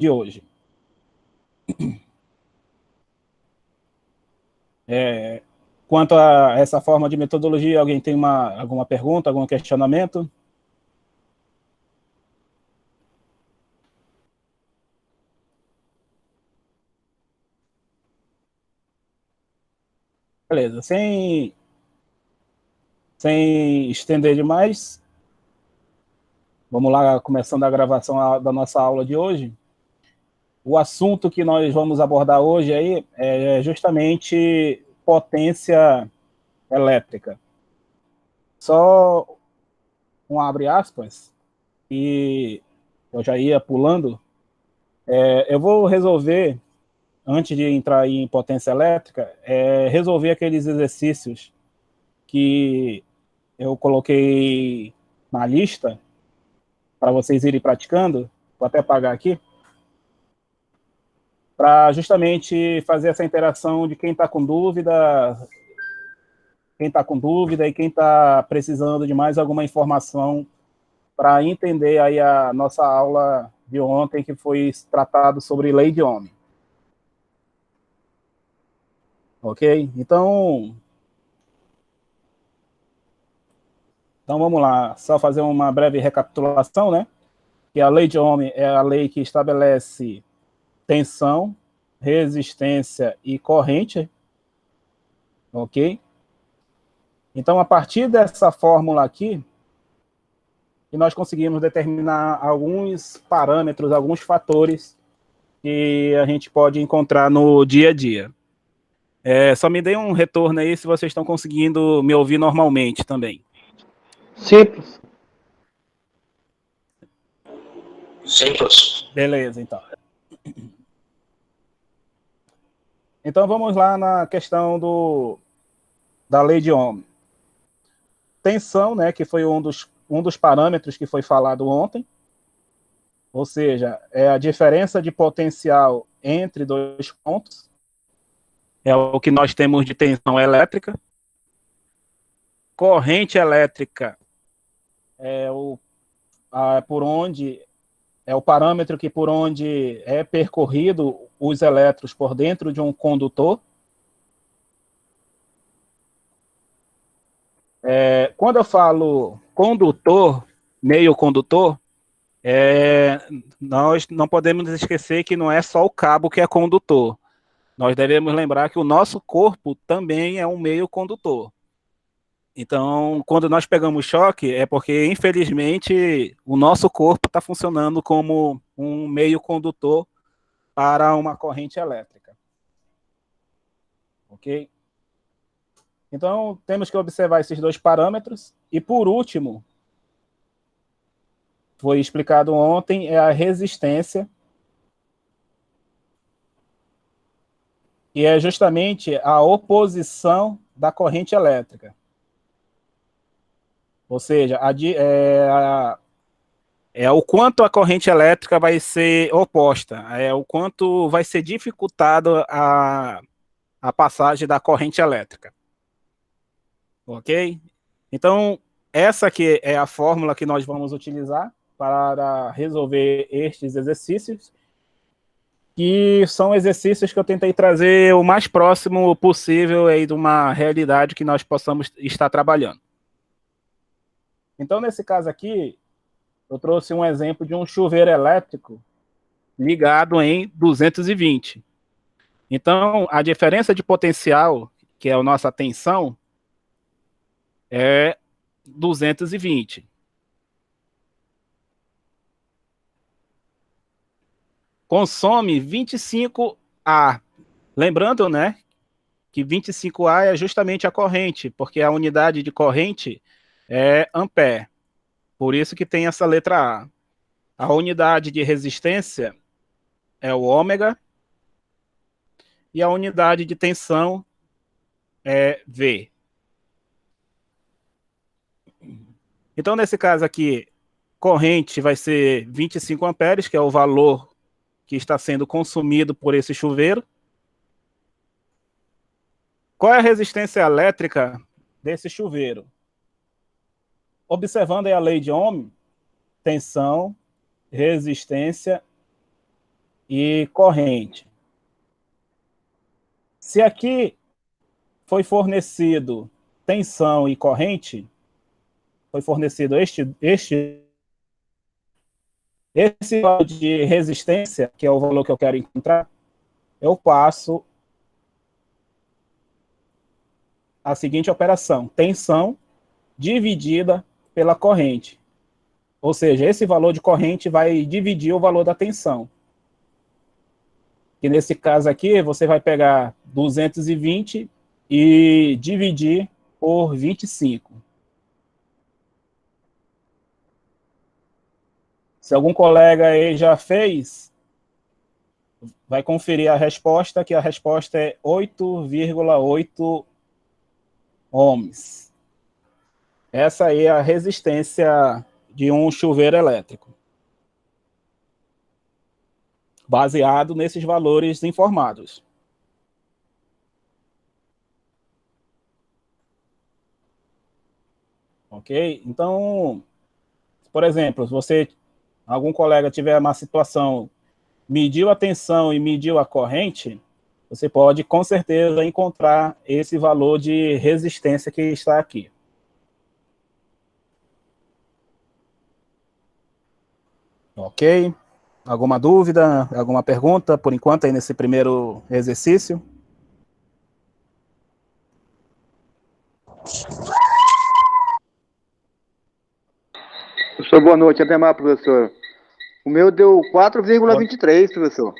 de hoje. Quanto a essa forma de metodologia, alguém tem alguma pergunta, algum questionamento? Beleza, sem estender demais, vamos lá, começando a gravação da nossa aula de hoje. O assunto que nós vamos abordar hoje aí é justamente potência elétrica. Só um abre aspas, e eu já ia pulando. Eu vou resolver, antes de entrar em potência elétrica, resolver aqueles exercícios que eu coloquei na lista para vocês irem praticando. Vou até apagar aqui, para justamente fazer essa interação de quem está com dúvida, e quem está precisando de mais alguma informação para entender aí a nossa aula de ontem, que foi tratado sobre lei de Ohm. Ok? Então vamos lá, só fazer uma breve recapitulação, né? Que a lei de Ohm é a lei que estabelece tensão, resistência e corrente, ok? Então, a partir dessa fórmula aqui, que nós conseguimos determinar alguns parâmetros, alguns fatores que a gente pode encontrar no dia a dia. Só me dê um retorno aí se vocês estão conseguindo me ouvir normalmente também. Simples. Simples. Beleza, então. Então vamos lá na questão da lei de Ohm. Tensão, né, que foi um dos parâmetros que foi falado ontem, ou seja, é a diferença de potencial entre dois pontos, é o que nós temos de tensão elétrica. Corrente elétrica é o parâmetro que por onde é percorrido os elétrons por dentro de um condutor. Quando eu falo condutor, meio condutor, nós não podemos esquecer que não é só o cabo que é condutor. Nós devemos lembrar que o nosso corpo também é um meio condutor. Então, quando nós pegamos choque, é porque, infelizmente, o nosso corpo está funcionando como um meio condutor para uma corrente elétrica. Ok? Então, temos que observar esses dois parâmetros. E, por último, foi explicado ontem, é a resistência, que é justamente a oposição da corrente elétrica. Ou seja, o quanto a corrente elétrica vai ser oposta, o quanto vai ser dificultado a passagem da corrente elétrica. Ok? Então, essa aqui é a fórmula que nós vamos utilizar para resolver estes exercícios, que são exercícios que eu tentei trazer o mais próximo possível aí de uma realidade que nós possamos estar trabalhando. Então, nesse caso aqui, eu trouxe um exemplo de um chuveiro elétrico ligado em 220. Então, a diferença de potencial, que é a nossa tensão, é 220. Consome 25 A. Lembrando, né, que 25 A é justamente a corrente, porque a unidade de corrente é ampere. Por isso que tem essa letra A. A unidade de resistência é o ômega e a unidade de tensão é V. Então, nesse caso aqui, corrente vai ser 25 amperes, que é o valor que está sendo consumido por esse chuveiro. Qual é a resistência elétrica desse chuveiro? Observando aí a lei de Ohm, tensão, resistência e corrente. Se aqui foi fornecido tensão e corrente, foi fornecido esse valor de resistência, que é o valor que eu quero encontrar, eu passo a seguinte operação: tensão dividida pela corrente. Ou seja, esse valor de corrente vai dividir o valor da tensão. Que nesse caso aqui, você vai pegar 220 e dividir por 25. Se algum colega aí já fez, vai conferir a resposta, que a resposta é 8,8 ohms. Essa aí é a resistência de um chuveiro elétrico, baseado nesses valores informados. Ok? Então, por exemplo, se algum colega tiver uma situação, mediu a tensão e mediu a corrente, você pode, com certeza, encontrar esse valor de resistência que está aqui. Ok? Alguma dúvida, alguma pergunta, por enquanto, aí nesse primeiro exercício? Professor, boa noite. Ademar, professor. O meu deu 4,23, professor.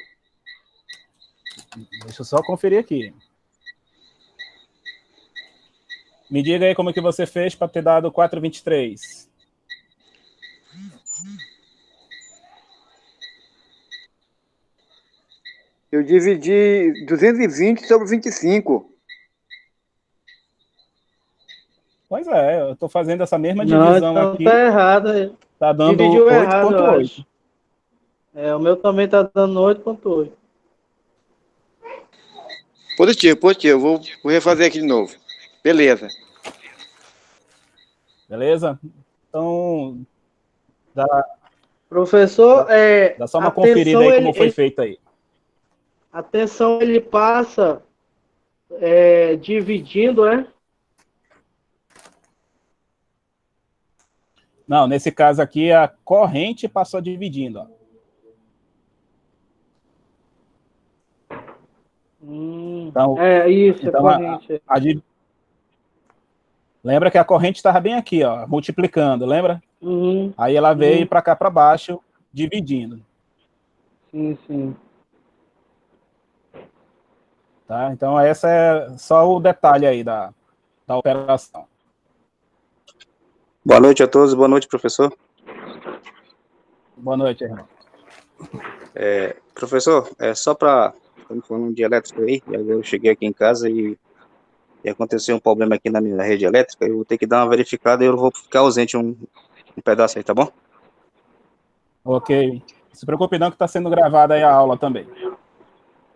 Deixa eu só conferir aqui. Me diga aí como é que você fez para ter dado 4,23. Eu dividi 220 sobre 25. Pois é, eu estou fazendo essa mesma Não, divisão então aqui. tá errado. Está dando Dividiu errado, eu 8,8. acho. O meu também tá dando 8,8. Positivo. Vou refazer aqui de novo. Beleza. Beleza? Então, Professor, dá só uma a conferida tensão, aí como foi feito aí. a tensão ele passa dividindo, né? Não, nesse caso aqui, a corrente passou dividindo. Ó. Então, Isso, então corrente. lembra que a corrente estava bem aqui, ó, multiplicando, lembra? Uhum. Aí ela veio para cá para baixo, dividindo. Sim. Tá? Então, esse é só o detalhe aí da operação. Boa noite a todos, boa noite, professor. Boa noite, irmão. Professor, só para falando de elétrico aí, eu cheguei aqui em casa e aconteceu um problema aqui na minha rede elétrica, eu vou ter que dar uma verificada e eu vou ficar ausente um pedaço aí, tá bom? Ok. Não se preocupe não que está sendo gravada aí a aula também.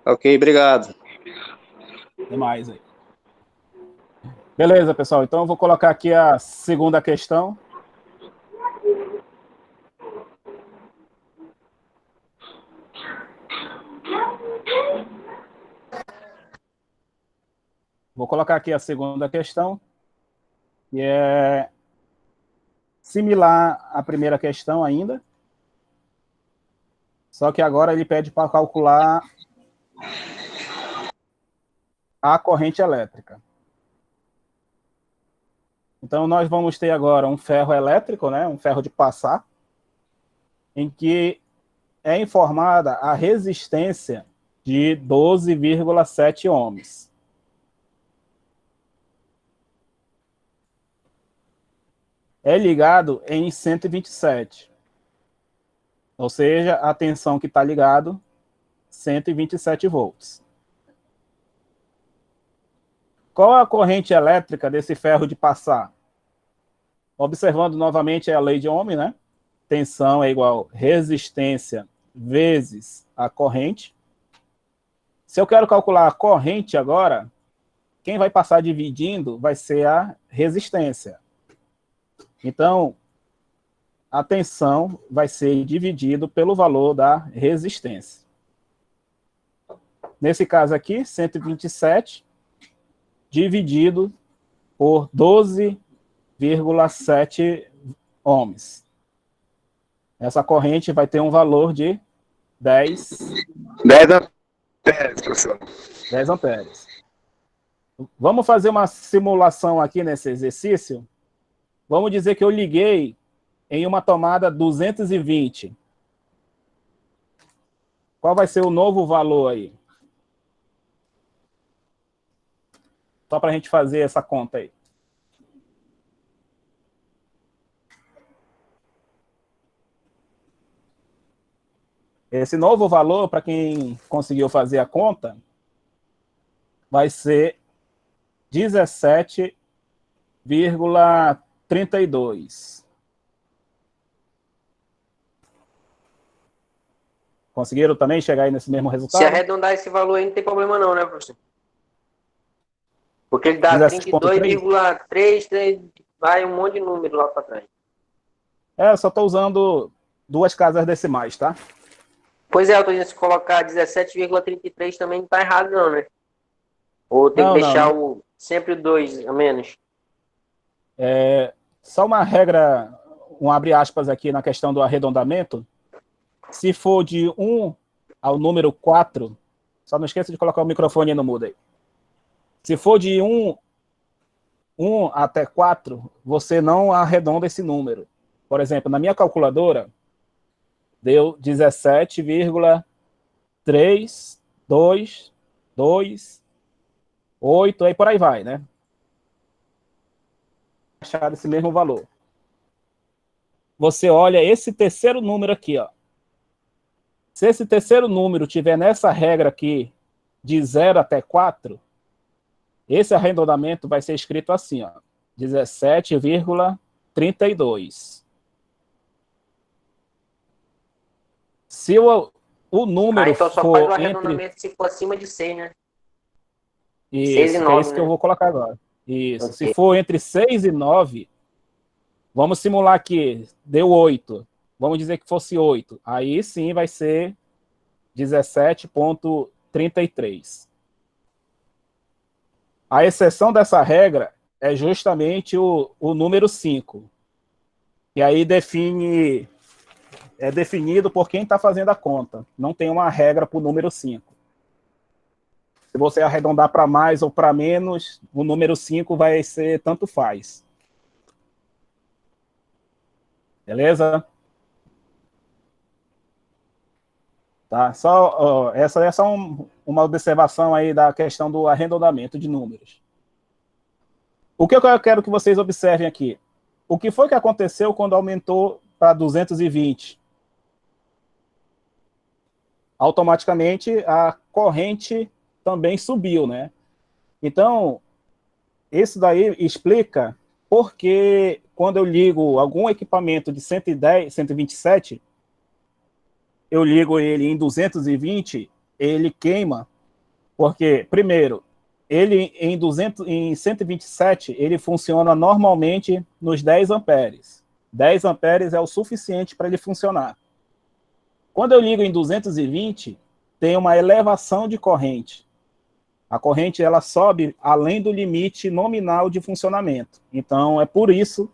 Ok, obrigado. Até mais aí. Beleza, pessoal. Então eu vou colocar aqui a segunda questão. Vou colocar aqui a segunda questão, que é similar à primeira questão ainda, só que agora ele pede para calcular a corrente elétrica. Então, nós vamos ter agora um ferro elétrico, né, um ferro de passar, em que é informada a resistência de 12,7 ohms. É ligado em 127. Ou seja, a tensão que está ligado, 127 volts. Qual a corrente elétrica desse ferro de passar? Observando novamente a lei de Ohm, né? Tensão é igual resistência vezes a corrente. Se eu quero calcular a corrente agora, quem vai passar dividindo vai ser a resistência. Então, a tensão vai ser dividido pelo valor da resistência. nesse caso aqui, 127 dividido por 12,7 ohms. Essa corrente vai ter um valor de 10 amperes, professor. 10 amperes. Vamos fazer uma simulação aqui nesse exercício. Vamos dizer que eu liguei em uma tomada 220. Qual vai ser o novo valor aí? Só para a gente fazer essa conta aí. Esse novo valor, para quem conseguiu fazer a conta, vai ser 17,32. Conseguiram também chegar aí nesse mesmo resultado? Se arredondar esse valor aí, não tem problema não, né, professor? Porque ele dá 17,3? 32,3, vai um monte de número lá para trás. Eu só estou usando 2 casas decimais, tá? Pois é, eu tô dizendo, se colocar 17,33 também não tá errado não, né? Ou tem Não, que deixar não. sempre 2 a menos. Só uma regra, um abre aspas aqui na questão do arredondamento. Se for de 1 ao número 4, só não esqueça de colocar o microfone no mudo aí. Se for de 1 até 4, você não arredonda esse número. Por exemplo, na minha calculadora, deu 17,322,8, aí por aí vai, né? Achar esse mesmo valor. Você olha esse terceiro número aqui, ó. Se esse terceiro número tiver nessa regra aqui, de 0 até 4, esse arredondamento vai ser escrito assim, ó, 17,32. Se o número Então só for faz o entre... arredondamento se for acima de 6, né? Isso, 6 e 9, é isso que eu vou colocar agora. Isso, Okay. Se for entre 6 e 9, vamos simular aqui, deu 8. Vamos dizer que fosse 8. Aí sim vai ser 17,33. A exceção dessa regra é justamente o número 5. E aí é definido por quem está fazendo a conta. Não tem uma regra para o número 5. Se você arredondar para mais ou para menos, o número 5 vai ser tanto faz. Beleza? Tá? Essa é só uma observação aí da questão do arredondamento de números. O que eu quero que vocês observem aqui? O que foi que aconteceu quando aumentou para 220? Automaticamente a corrente também subiu, né? Então, isso daí explica por que quando eu ligo algum equipamento de 110, 127, eu ligo ele em 220, ele queima, porque, primeiro, ele em 127, ele funciona normalmente nos 10 amperes. 10 amperes é o suficiente para ele funcionar. Quando eu ligo em 220, tem uma elevação de corrente. A corrente ela sobe além do limite nominal de funcionamento. Então, é por isso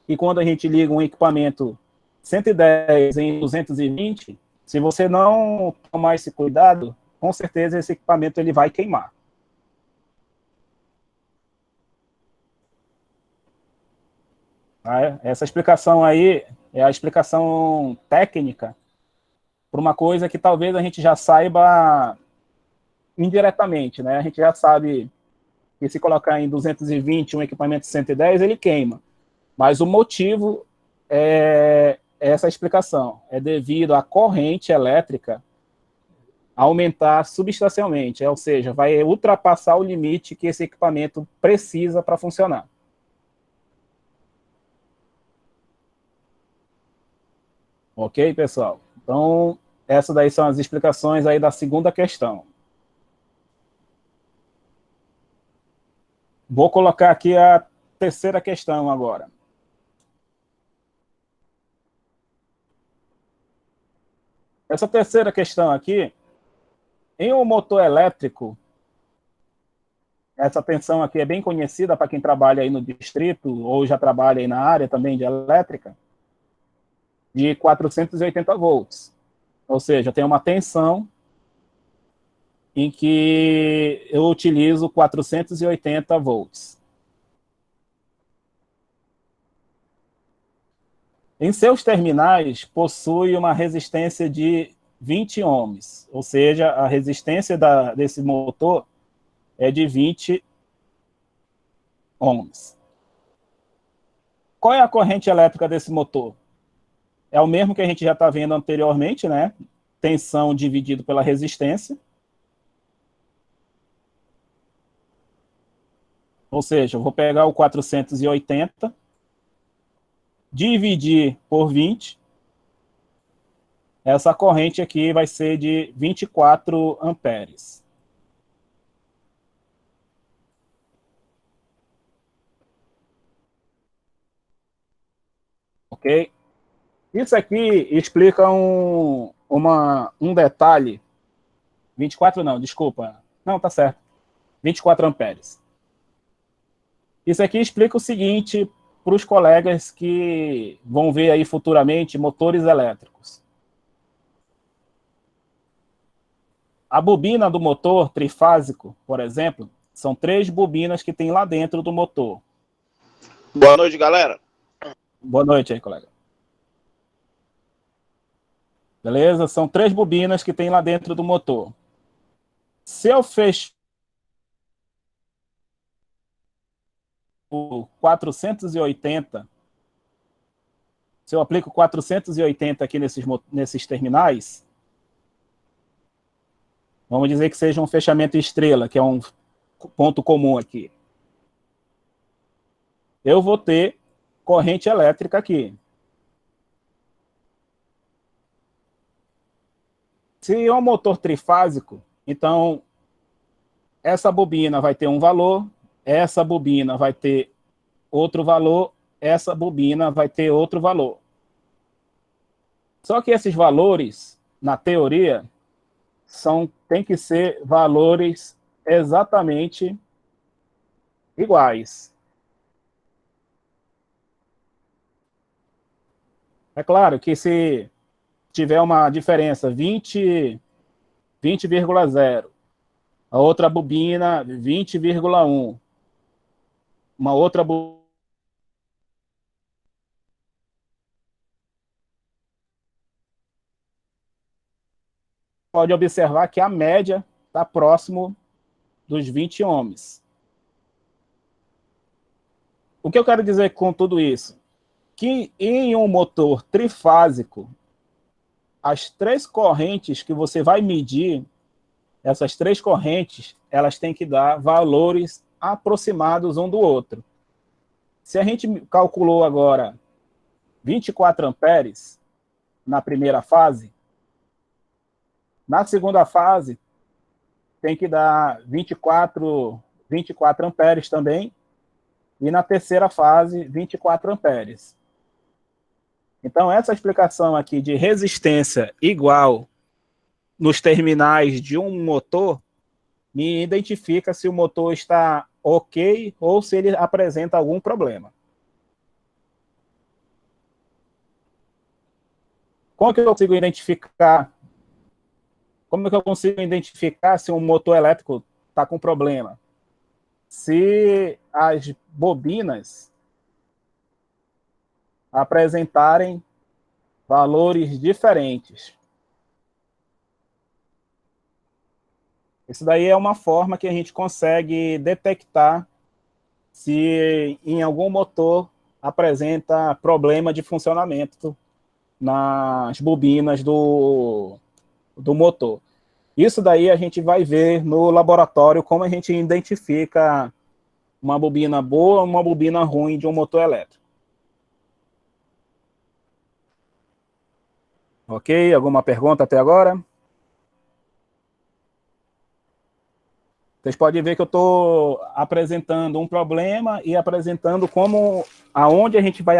que quando a gente liga um equipamento 110 em 220, se você não tomar esse cuidado, com certeza esse equipamento ele vai queimar. Essa explicação aí é a explicação técnica para uma coisa que talvez a gente já saiba indiretamente, né? A gente já sabe que se colocar em 220 um equipamento de 110, ele queima. Mas o motivo é essa explicação. É devido à corrente elétrica aumentar substancialmente, ou seja, vai ultrapassar o limite que esse equipamento precisa para funcionar. Ok, pessoal? Então, essas daí são as explicações aí da segunda questão. Vou colocar aqui a terceira questão agora. Essa terceira questão aqui, Em um motor elétrico, essa tensão aqui é bem conhecida para quem trabalha aí no distrito ou já trabalha aí na área também de elétrica, de 480 volts. Ou seja, tem uma tensão em que eu utilizo 480 volts. Em seus terminais, possui uma resistência de 20 ohms, ou seja, a resistência desse motor é de 20 ohms. Qual é a corrente elétrica desse motor? É o mesmo que a gente já está vendo anteriormente, né? Tensão dividido pela resistência. Ou seja, eu vou pegar o 480, dividir por 20. Essa corrente aqui vai ser de 24 amperes. Ok? Isso aqui explica um detalhe. 24 não, desculpa. Não, tá certo. 24 amperes. Isso aqui explica o seguinte para os colegas que vão ver aí futuramente motores elétricos. A bobina do motor trifásico, por exemplo, são 3 bobinas que tem lá dentro do motor. Boa noite, galera. Boa noite aí, colega. Beleza? São 3 bobinas que tem lá dentro do motor. Se eu fechar o 480, se eu aplico 480 aqui nesses terminais, vamos dizer que seja um fechamento estrela, que é um ponto comum aqui. Eu vou ter corrente elétrica aqui. Se é um motor trifásico, então essa bobina vai ter um valor, essa bobina vai ter outro valor, essa bobina vai ter outro valor. Só que esses valores, na teoria, tem que ser valores exatamente iguais. É claro que se tiver uma diferença 20,0, a outra bobina 20,1, uma outra bobina pode observar que a média está próximo dos 20 ohms. O que eu quero dizer com tudo isso? Que em um motor trifásico, as 3 correntes que você vai medir, essas 3 correntes, elas têm que dar valores aproximados um do outro. Se a gente calculou agora 24 amperes na primeira fase, na segunda fase tem que dar 24 amperes também, e na terceira fase 24 amperes. Então, essa explicação aqui de resistência igual nos terminais de um motor me identifica se o motor está ok ou se ele apresenta algum problema. Como que eu consigo identificar? Como que eu consigo identificar se um motor elétrico está com problema? Se as bobinas apresentarem valores diferentes. Isso daí é uma forma que a gente consegue detectar se em algum motor apresenta problema de funcionamento nas bobinas do motor. Isso daí a gente vai ver no laboratório como a gente identifica uma bobina boa ou uma bobina ruim de um motor elétrico. Ok? Alguma pergunta até agora? Vocês podem ver que eu estou apresentando um problema e apresentando aonde a gente vai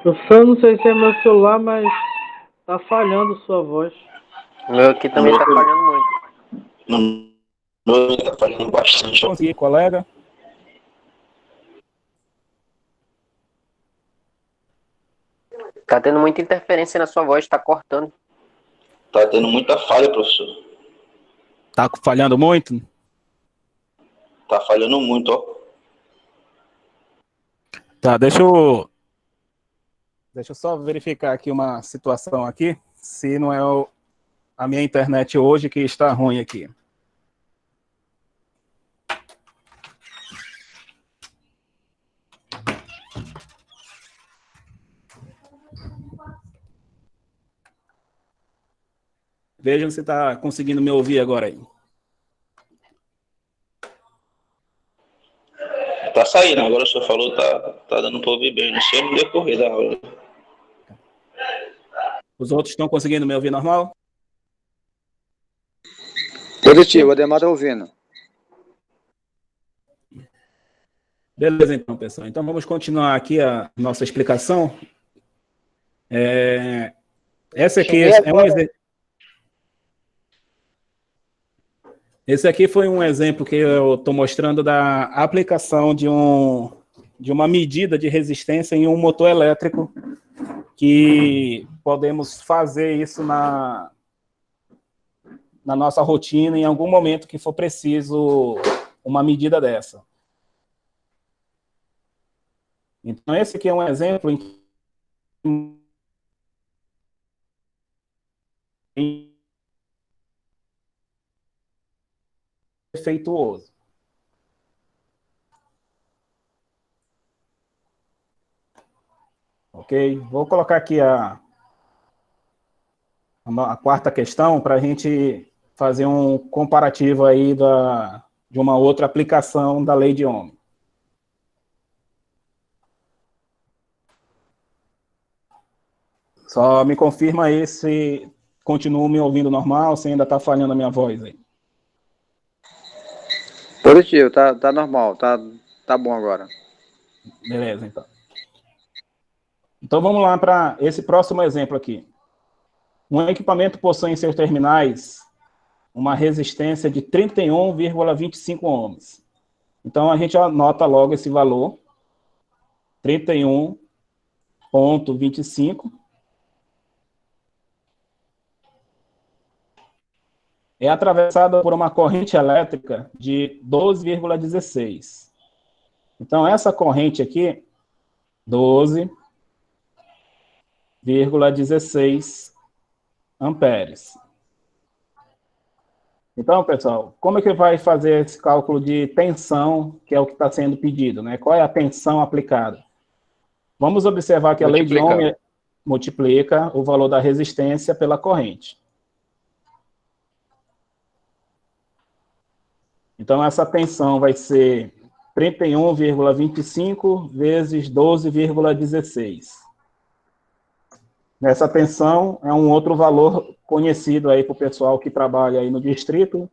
Professor, não sei se é meu celular, mas tá falhando sua voz. O meu aqui também tá falhando muito. No meu tá falhando bastante. Consegui, colega. Tá tendo muita interferência na sua voz, tá cortando. Tá tendo muita falha, professor. Tá falhando muito? Tá falhando muito, ó. Tá, deixa eu só verificar aqui uma situação aqui, se não é a minha internet hoje que está ruim aqui. Vejam se está conseguindo me ouvir agora aí. Tá saindo, agora o senhor falou, tá dando pra ouvir bem. Não sei no decorrer da aula. Os outros estão conseguindo me ouvir normal? Positivo, o Ademar tá ouvindo. Beleza, então, pessoal. Então, vamos continuar aqui a nossa explicação. Esse aqui é um exemplo. Esse aqui foi um exemplo que eu estou mostrando da aplicação de uma medida de resistência em um motor elétrico, que podemos fazer isso na nossa rotina em algum momento que for preciso uma medida dessa. Então, esse aqui é um exemplo em defeituoso. Ok? Vou colocar aqui a quarta questão para a gente fazer um comparativo aí de uma outra aplicação da lei de Ohm. Só me confirma aí se continuo me ouvindo normal, se ainda está falhando a minha voz aí. Positivo, tá normal, tá bom agora. Beleza, então. Então vamos lá para esse próximo exemplo aqui. Um equipamento possui em seus terminais uma resistência de 31,25 ohms. Então a gente anota logo esse valor, 31,25. É atravessada por uma corrente elétrica de 12,16. Então, essa corrente aqui, 12,16 amperes. Então, pessoal, como é que vai fazer esse cálculo de tensão, que é o que está sendo pedido, né? Qual é a tensão aplicada? Vamos observar que a lei de Ohm multiplica o valor da resistência pela corrente. Então, essa tensão vai ser 31,25 vezes 12,16. Essa tensão é um outro valor conhecido aí para o pessoal que trabalha aí no distrito.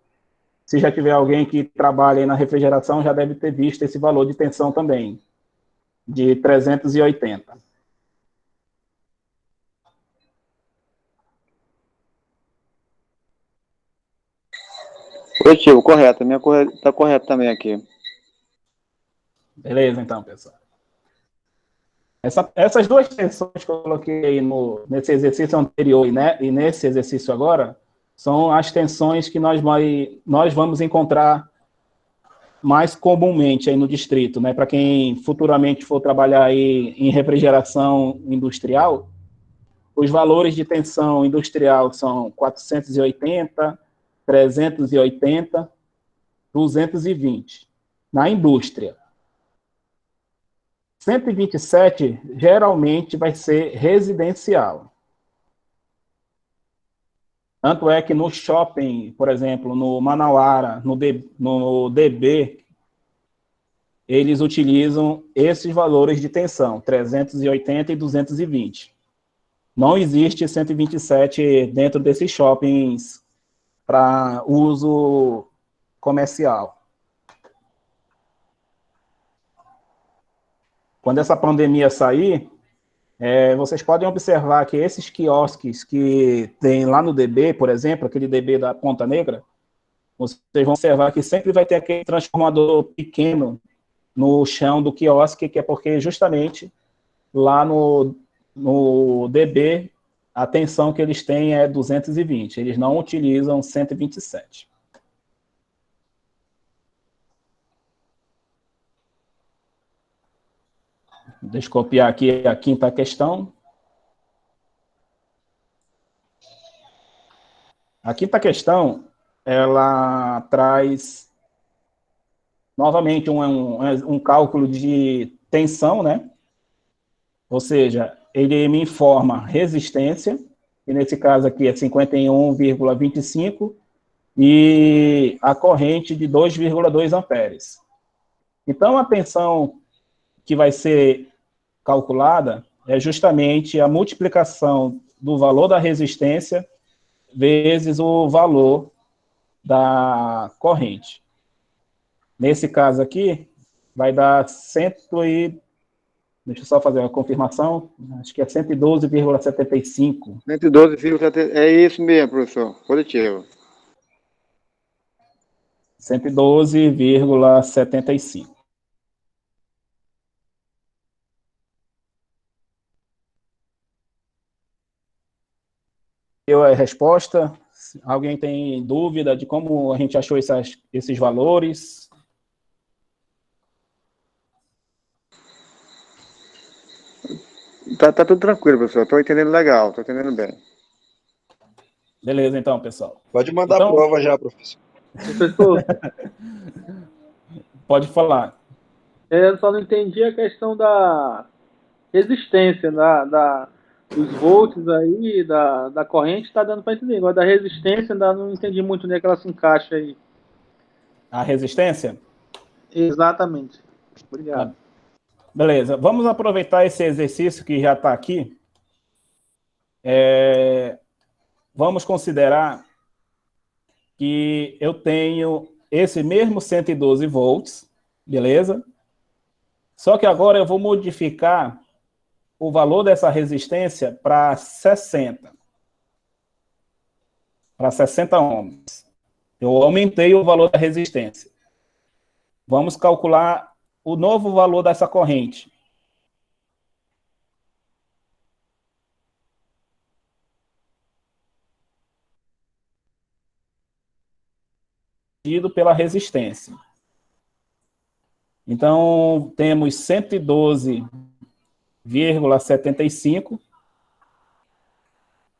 Se já tiver alguém que trabalha aí na refrigeração, já deve ter visto esse valor de tensão também, de 380. Positivo, correto. A minha tá correto também aqui. Beleza, então, pessoal. Essas duas tensões que eu coloquei aí nesse exercício anterior e nesse exercício agora, são as tensões que nós vamos encontrar mais comumente aí no distrito, né? Para quem futuramente for trabalhar aí em refrigeração industrial, os valores de tensão industrial são 480, 380, 220. Na indústria, 127 geralmente vai ser residencial. Tanto é que no shopping, por exemplo, no Manauara, no DB, eles utilizam esses valores de tensão, 380 e 220. Não existe 127 dentro desses shoppings para uso comercial. Quando essa pandemia sair, Vocês podem observar que esses quiosques que tem lá no DB, por exemplo, aquele DB da Ponta Negra, vocês vão observar que sempre vai ter aquele transformador pequeno no chão do quiosque, que é porque justamente lá no DB a tensão que eles têm é 220, eles não utilizam 127. Deixa eu copiar aqui a quinta questão. A quinta questão, ela traz novamente um cálculo de tensão, né? Ou seja, ele me informa resistência, que nesse caso aqui é 51,25, e a corrente de 2,2 amperes. Então, a tensão que vai ser calculada é justamente a multiplicação do valor da resistência vezes o valor da corrente. Nesse caso aqui, vai dar deixa eu só fazer uma confirmação, acho que é 112,75. 112,75, é isso mesmo, professor, positivo. 112,75. Eu a resposta. Alguém tem dúvida de como a gente achou esses valores? Tá tudo tranquilo, professor. Estou entendendo legal, estou entendendo bem. Beleza, então, pessoal. Pode mandar Então, a prova já, professor. Professor, pode falar. eu só não entendi a questão da resistência, dos volts aí, da corrente, está dando para entender. Agora, da resistência, ainda não entendi muito onde é que ela se encaixa aí. A resistência? Exatamente. Obrigado. Beleza, vamos aproveitar esse exercício que já está aqui. Vamos considerar que eu tenho esse mesmo 112 volts, beleza? Só que agora eu vou modificar o valor dessa resistência para 60. Para 60 ohms. Eu aumentei o valor da resistência. Vamos calcular o novo valor dessa corrente. Dividido pela resistência. Então, temos 112,75.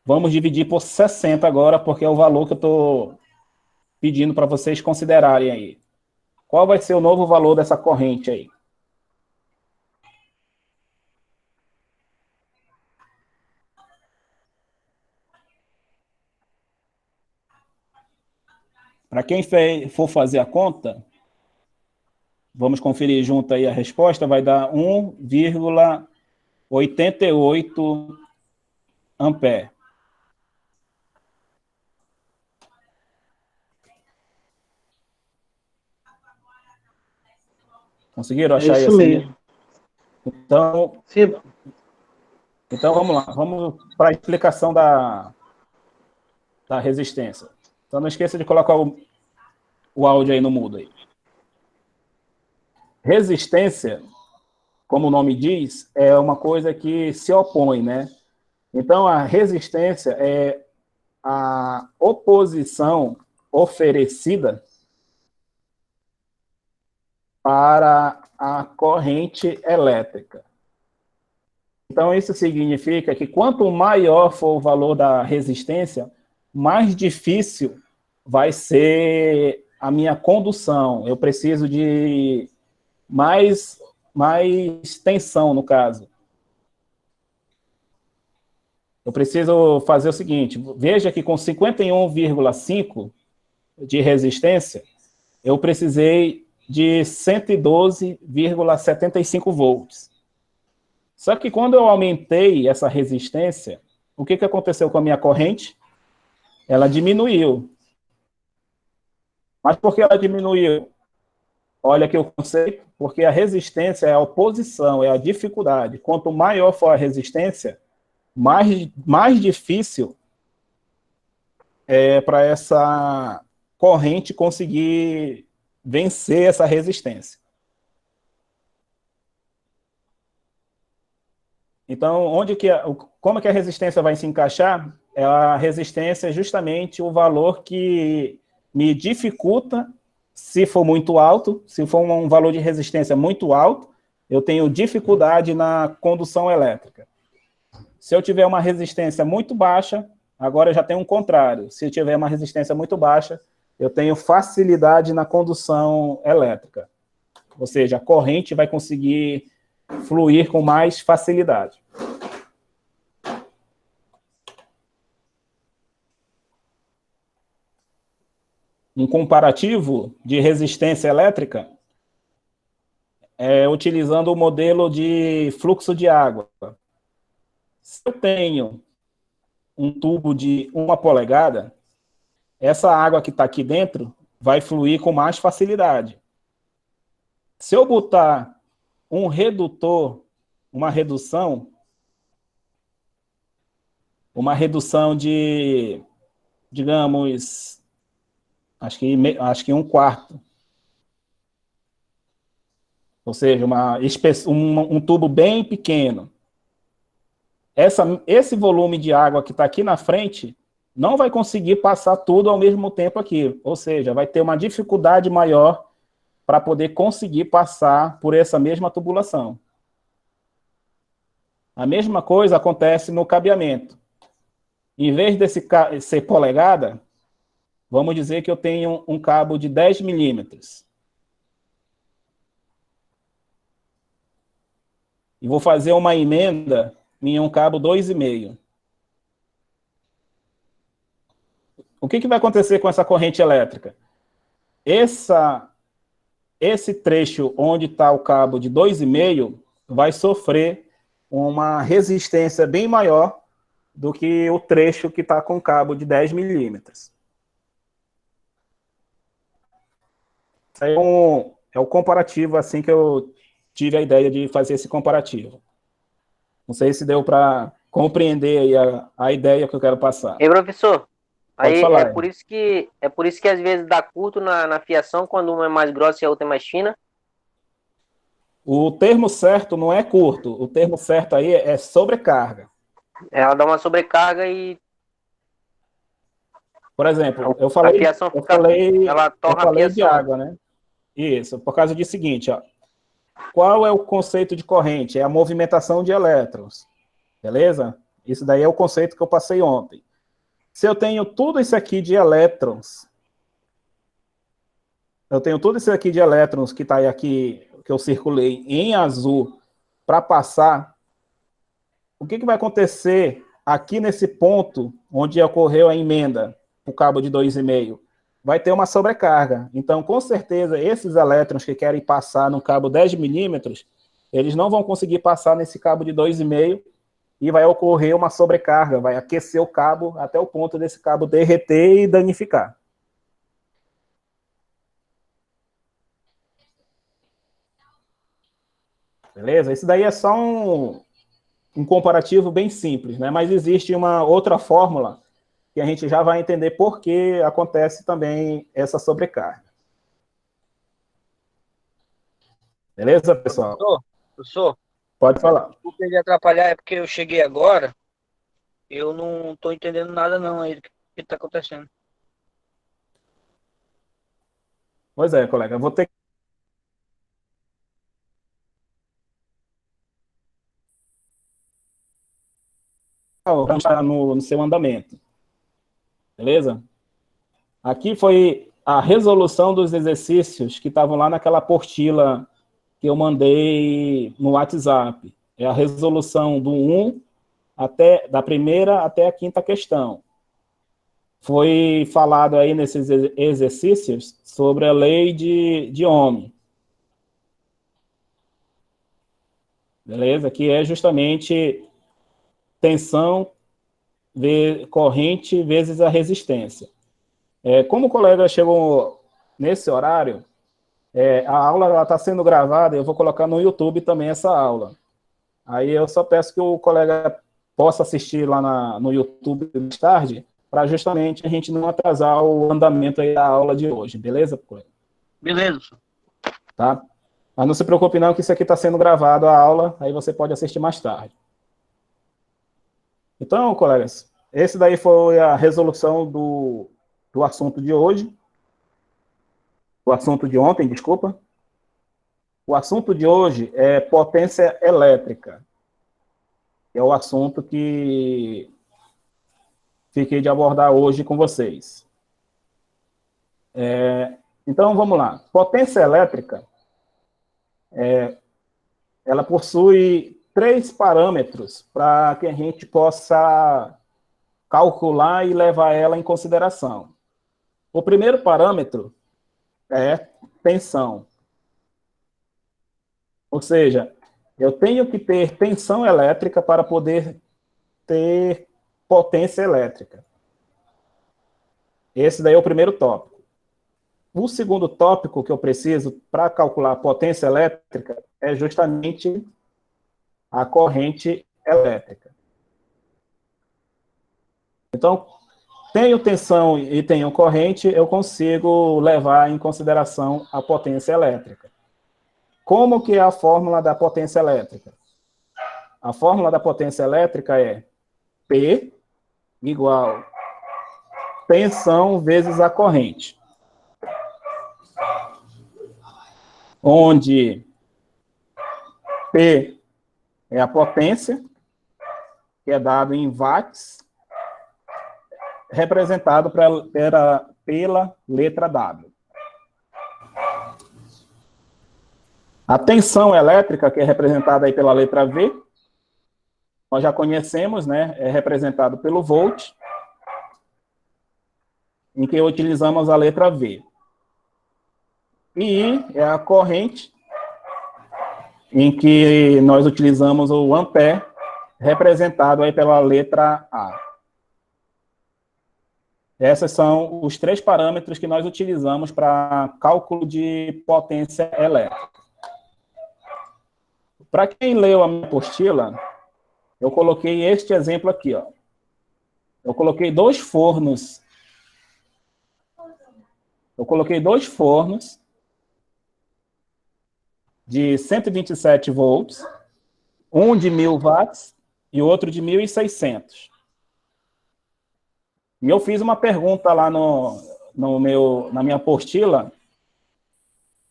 Vamos dividir por 60 agora, porque é o valor que eu estou pedindo para vocês considerarem aí. Qual vai ser o novo valor dessa corrente aí? Para quem for fazer a conta, vamos conferir junto aí a resposta, vai dar 1,88 ampere. Conseguiram achar isso aí assim? mesmo. Então, Sim. então vamos lá, vamos para a explicação da resistência. Então não esqueça de colocar o áudio aí no mudo aí. Resistência, como o nome diz, é uma coisa que se opõe, né? Então a resistência é a oposição oferecida para a corrente elétrica. Então, isso significa que quanto maior for o valor da resistência, mais difícil vai ser a minha condução. Eu preciso de mais tensão, no caso. Eu preciso fazer o seguinte, veja que com 51,5 de resistência, eu precisei de 112,75 volts. Só que quando eu aumentei essa resistência, o que aconteceu com a minha corrente? Ela diminuiu. Mas por que ela diminuiu? Olha aqui o conceito, porque a resistência é a oposição, é a dificuldade. Quanto maior for a resistência, mais difícil é para essa corrente conseguir vencer essa resistência. Então, como que a resistência vai se encaixar? A resistência é justamente o valor que me dificulta, se for muito alto, se for um valor de resistência muito alto, eu tenho dificuldade na condução elétrica. Se eu tiver uma resistência muito baixa, agora eu já tenho um contrário. Se eu tiver uma resistência muito baixa, eu tenho facilidade na condução elétrica. Ou seja, a corrente vai conseguir fluir com mais facilidade. Um comparativo de resistência elétrica é utilizando o modelo de fluxo de água. Se eu tenho um tubo de 1 polegada, essa água que está aqui dentro vai fluir com mais facilidade. Se eu botar um redutor, uma redução de, digamos, acho que 1/4. Ou seja, um tubo bem pequeno. Esse volume de água que está aqui na frente não vai conseguir passar tudo ao mesmo tempo aqui. Ou seja, vai ter uma dificuldade maior para poder conseguir passar por essa mesma tubulação. A mesma coisa acontece no cabeamento. Em vez desse ser polegada, vamos dizer que eu tenho um cabo de 10 milímetros. E vou fazer uma emenda em um cabo 2,5. O que vai acontecer com essa corrente elétrica? Esse trecho onde está o cabo de 2,5 vai sofrer uma resistência bem maior do que o trecho que está com cabo de 10 milímetros. Isso aí é o comparativo, assim que eu tive a ideia de fazer esse comparativo. Não sei se deu para compreender aí a ideia que eu quero passar. Ei, professor, Pode aí falar. é por isso que às vezes dá curto na fiação, quando uma é mais grossa e a outra é mais fina. O termo certo não é curto, o termo certo aí é sobrecarga. Ela dá uma sobrecarga e Por exemplo, eu a falei fiação ela torna a de fiação. água, né? Isso, por causa do seguinte, ó. Qual é o conceito de corrente? É a movimentação de elétrons, beleza? Isso daí é o conceito que eu passei ontem. Se eu tenho tudo isso aqui de elétrons, que está aqui, que eu circulei em azul, para passar, o que vai acontecer aqui nesse ponto, onde ocorreu a emenda, o cabo de 2,5? Vai ter uma sobrecarga. Então, com certeza, esses elétrons que querem passar no cabo 10 milímetros, eles não vão conseguir passar nesse cabo de 2,5 e vai ocorrer uma sobrecarga, vai aquecer o cabo até o ponto desse cabo derreter e danificar. Beleza? Isso daí é só um comparativo bem simples, né? Mas existe uma outra fórmula que a gente já vai entender por que acontece também essa sobrecarga. Beleza, pessoal? Professor, Pode falar. desculpa ele atrapalhar, é porque eu cheguei agora, eu não estou entendendo nada não aí do que está acontecendo. Pois é, colega, eu vou ter que estar no seu andamento. Beleza? Aqui foi a resolução dos exercícios que estavam lá naquela apostila que eu mandei no WhatsApp. É a resolução do 1 da primeira até a quinta questão. Foi falado aí nesses exercícios sobre a lei de Ohm. Beleza? Que é justamente tensão corrente vezes a resistência. Como o colega chegou nesse horário, A aula está sendo gravada, eu vou colocar no YouTube também essa aula. Aí eu só peço que o colega possa assistir lá no YouTube mais tarde, para justamente a gente não atrasar o andamento aí da aula de hoje, beleza, colega? Beleza, professor. Tá? Mas não se preocupe não, que isso aqui está sendo gravado a aula, aí você pode assistir mais tarde. Então, colegas, esse daí foi a resolução do assunto de hoje. O assunto de ontem, desculpa. O assunto de hoje é potência elétrica. É o assunto que fiquei de abordar hoje com vocês. Então, vamos lá. Potência elétrica, ela possui 3 parâmetros para que a gente possa calcular e levar ela em consideração. O primeiro parâmetro é tensão. Ou seja, eu tenho que ter tensão elétrica para poder ter potência elétrica. Esse daí é o primeiro tópico. O segundo tópico que eu preciso para calcular a potência elétrica é justamente a corrente elétrica. Então, tenho tensão e tenho corrente, eu consigo levar em consideração a potência elétrica. Como que é a fórmula da potência elétrica? A fórmula da potência elétrica é P igual tensão vezes a corrente. Onde P é a potência, que é dado em watts, representado pela letra W. A tensão elétrica, que é representada aí pela letra V, nós já conhecemos, né? É representado pelo volt, em que utilizamos a letra V. E I é a corrente, em que nós utilizamos o ampere, representado aí pela letra A. Esses são os 3 parâmetros que nós utilizamos para cálculo de potência elétrica. Para quem leu a minha apostila, eu coloquei este exemplo aqui, ó. Eu coloquei 2 fornos. De 127 volts, um de 1.000 watts e outro de 1.600. E eu fiz uma pergunta lá na minha apostila,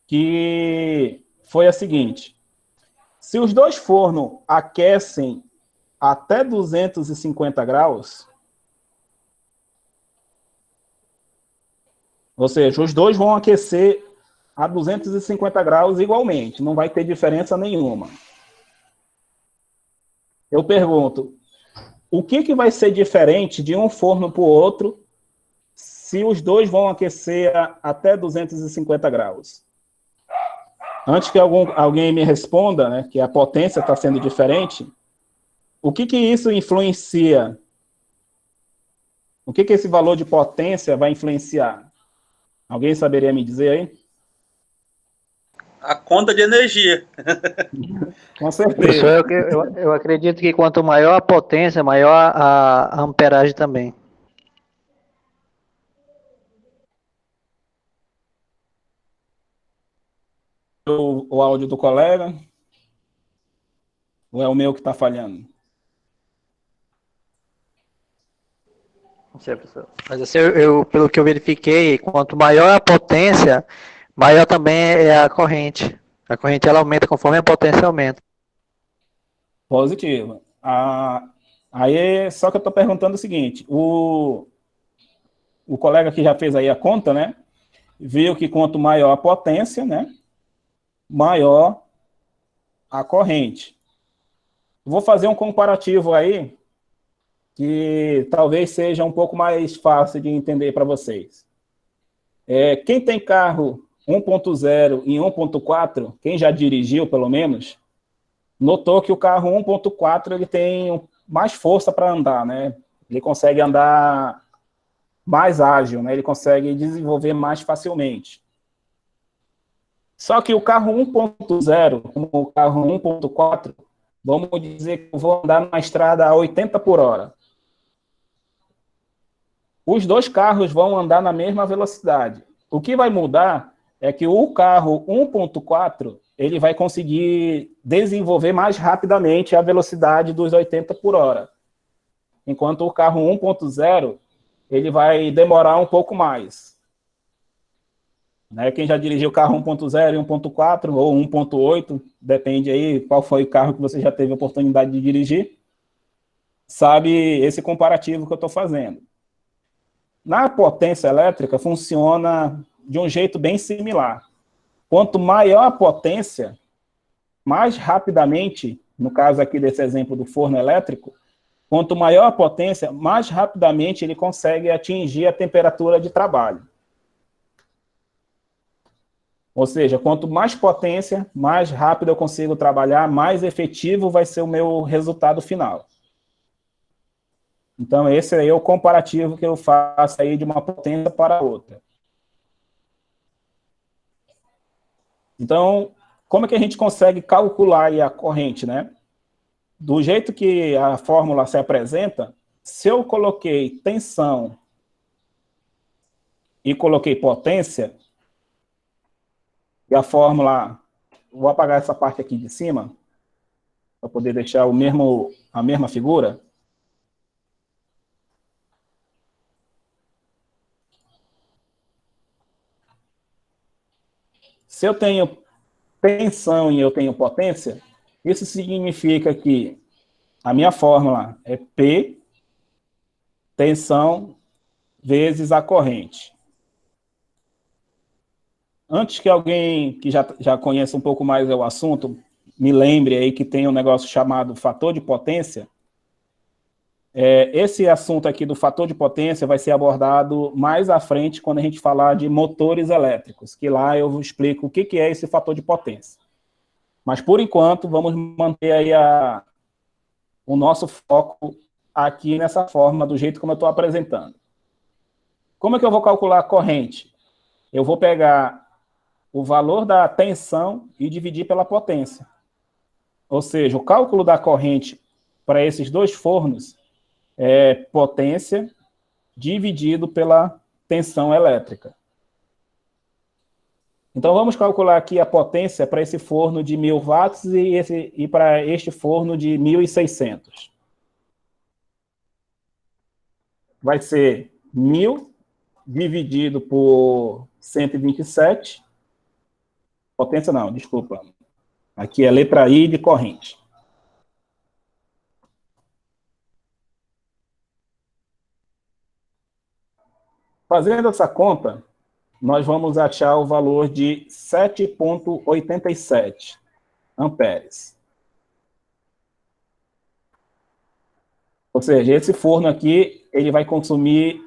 que foi a seguinte: se os 2 fornos aquecem até 250 graus, ou seja, os 2 vão aquecer a 250 graus igualmente, não vai ter diferença nenhuma. Eu pergunto, o que vai ser diferente de um forno para o outro se os 2 vão aquecer até 250 graus? Antes que alguém me responda, né, que a potência está sendo diferente, o que isso influencia? O que esse valor de potência vai influenciar? Alguém saberia me dizer aí? A conta de energia. Com certeza. Professor, eu acredito que quanto maior a potência, maior a amperagem também. O áudio do colega? Ou é o meu que está falhando? Não sei, professor. Mas assim, pelo que eu verifiquei, quanto maior a potência, maior também é a corrente. A corrente ela aumenta conforme a potência aumenta. Positivo. Aí, só que eu estou perguntando o seguinte, o colega que já fez aí a conta, né, viu que quanto maior a potência, né, maior a corrente. Vou fazer um comparativo aí, que talvez seja um pouco mais fácil de entender para vocês. Quem tem carro 1.0 e 1.4, quem já dirigiu pelo menos, notou que o carro 1.4 ele tem mais força para andar, né? Ele consegue andar mais ágil, né? Ele consegue desenvolver mais facilmente. Só que o carro 1.0, como o carro 1.4, vamos dizer que eu vou andar numa estrada a 80 por hora. Os dois carros vão andar na mesma velocidade. O que vai mudar é que o carro 1.4, ele vai conseguir desenvolver mais rapidamente a velocidade dos 80 por hora. Enquanto o carro 1.0, ele vai demorar um pouco mais. Né? Quem já dirigiu o carro 1.0 e 1.4 ou 1.8, depende aí qual foi o carro que você já teve a oportunidade de dirigir, sabe esse comparativo que eu estou fazendo. Na potência elétrica, funciona de um jeito bem similar. Quanto maior a potência, mais rapidamente, no caso aqui desse exemplo do forno elétrico, quanto maior a potência, mais rapidamente ele consegue atingir a temperatura de trabalho. Ou seja, quanto mais potência, mais rápido eu consigo trabalhar, mais efetivo vai ser o meu resultado final. Então, esse aí é o comparativo que eu faço aí de uma potência para outra. Então, como é que a gente consegue calcular aí a corrente, né? Do jeito que a fórmula se apresenta, se eu coloquei tensão e coloquei potência, e a fórmula, vou apagar essa parte aqui de cima, para poder deixar a mesma figura. Se eu tenho tensão e eu tenho potência, isso significa que a minha fórmula é P, tensão, vezes a corrente. Antes que alguém que já conheça um pouco mais o assunto, me lembre aí que tem um negócio chamado fator de potência. Esse assunto aqui do fator de potência vai ser abordado mais à frente quando a gente falar de motores elétricos, que lá eu explico o que é esse fator de potência. Mas, por enquanto, vamos manter aí o nosso foco aqui nessa forma, do jeito como eu estou apresentando. Como é que eu vou calcular a corrente? Eu vou pegar o valor da tensão e dividir pela potência. Ou seja, o cálculo da corrente para esses dois fornos é potência dividido pela tensão elétrica. Então, vamos calcular aqui a potência para esse forno de 1.000 watts e para este forno de 1.600. Vai ser 1.000 dividido por 127. Potência não, desculpa. Aqui é letra I de corrente. Fazendo essa conta, nós vamos achar o valor de 7,87 amperes. Ou seja, esse forno aqui, ele vai consumir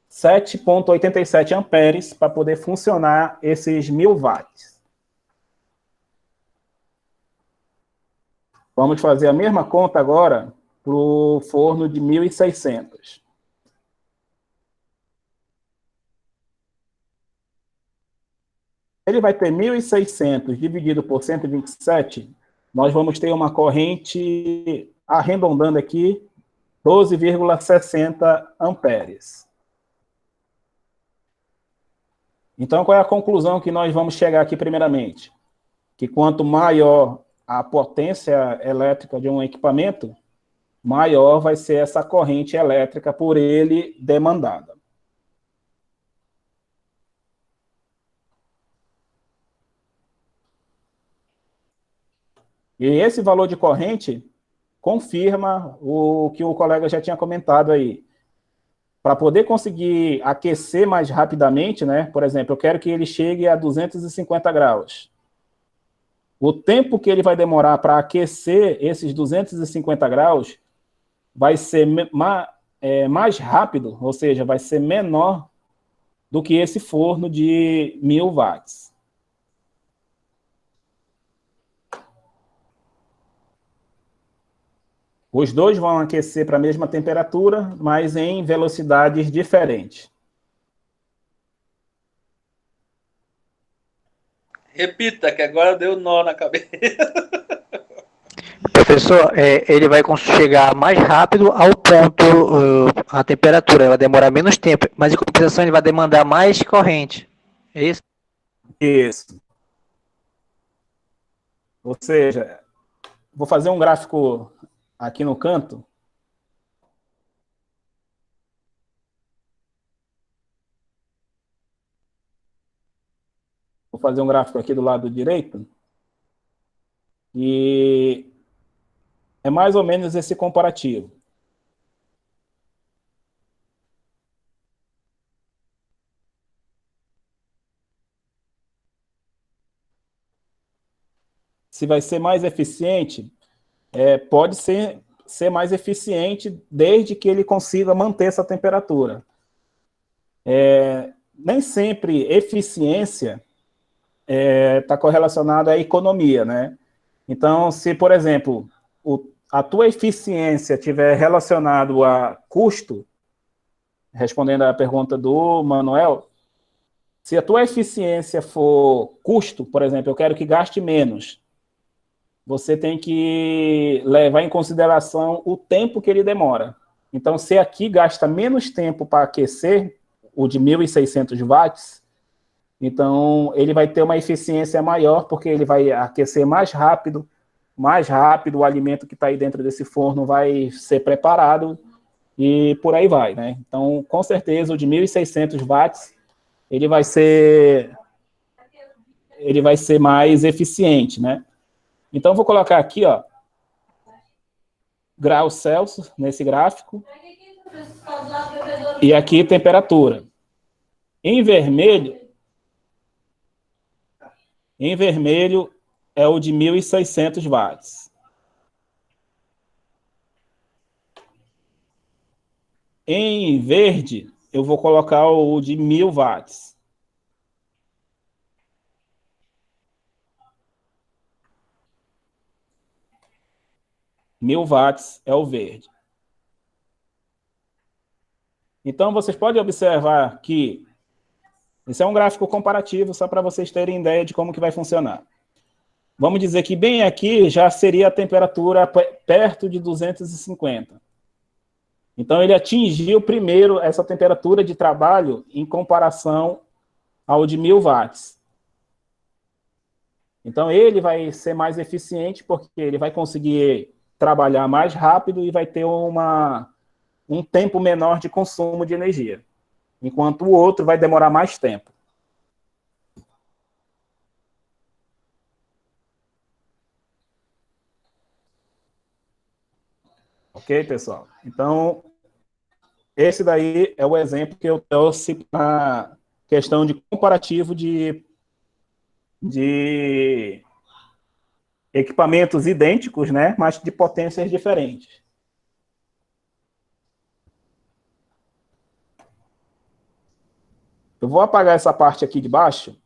7,87 amperes para poder funcionar esses 1.000 watts. Vamos fazer a mesma conta agora para o forno de 1.600. Ele vai ter 1.600 dividido por 127, nós vamos ter uma corrente, arredondando aqui, 12,60 amperes. Então, qual é a conclusão que nós vamos chegar aqui primeiramente? Que quanto maior a potência elétrica de um equipamento, maior vai ser essa corrente elétrica por ele demandada. E esse valor de corrente confirma o que o colega já tinha comentado aí. Para poder conseguir aquecer mais rapidamente, né? Por exemplo, eu quero que ele chegue a 250 graus. O tempo que ele vai demorar para aquecer esses 250 graus vai ser mais rápido, ou seja, vai ser menor do que esse forno de 1.000 watts. Os dois vão aquecer para a mesma temperatura, mas em velocidades diferentes. Repita, que agora deu nó na cabeça. Professor, ele vai chegar mais rápido ao ponto, a temperatura, vai demorar menos tempo, mas em compensação ele vai demandar mais corrente. É isso? Isso. Ou seja, vou fazer um gráfico aqui no canto. Vou fazer um gráfico aqui do lado direito. E é mais ou menos esse comparativo. Se vai ser mais eficiente, pode ser mais eficiente desde que ele consiga manter essa temperatura. Nem sempre eficiência está correlacionada à economia, né? Então, se, por exemplo, a tua eficiência estiver relacionado a custo, respondendo à pergunta do Manuel, se a tua eficiência for custo, por exemplo, eu quero que gaste menos, você tem que levar em consideração o tempo que ele demora. Então, se aqui gasta menos tempo para aquecer, o de 1.600 watts, então ele vai ter uma eficiência maior, porque ele vai aquecer mais rápido, o alimento que está aí dentro desse forno vai ser preparado e por aí vai, né? Então, com certeza, o de 1.600 watts, ele vai ser mais eficiente, né? Então, vou colocar aqui, ó, graus Celsius nesse gráfico. E aqui, temperatura. Em vermelho é o de 1.600 watts. Em verde, eu vou colocar o de 1.000 watts. Mil watts é o verde. Então, vocês podem observar que esse é um gráfico comparativo, só para vocês terem ideia de como que vai funcionar. Vamos dizer que bem aqui já seria a temperatura perto de 250. Então, ele atingiu primeiro essa temperatura de trabalho em comparação ao de 1.000 watts. Então, ele vai ser mais eficiente porque ele vai conseguir trabalhar mais rápido e vai ter um tempo menor de consumo de energia, enquanto o outro vai demorar mais tempo. Ok, pessoal? Então, esse daí é o exemplo que eu trouxe para questão de comparativo de equipamentos idênticos, né, mas de potências diferentes. Eu vou apagar essa parte aqui de baixo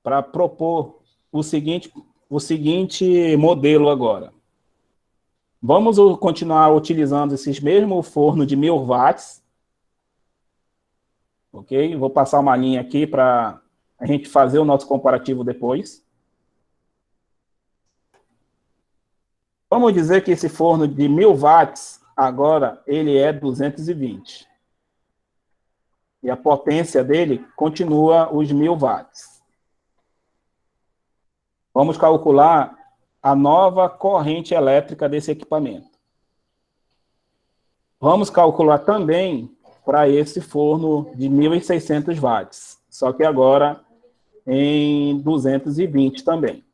para propor o seguinte modelo agora. Vamos continuar utilizando esses mesmos fornos de 1.000 watts. Ok? Vou passar uma linha aqui para a gente fazer o nosso comparativo depois. Vamos dizer que esse forno de 1.000 watts, agora, ele é 220. E a potência dele continua os 1.000 watts. Vamos calcular a nova corrente elétrica desse equipamento. Vamos calcular também para esse forno de 1.600 watts, só que agora em 220 também.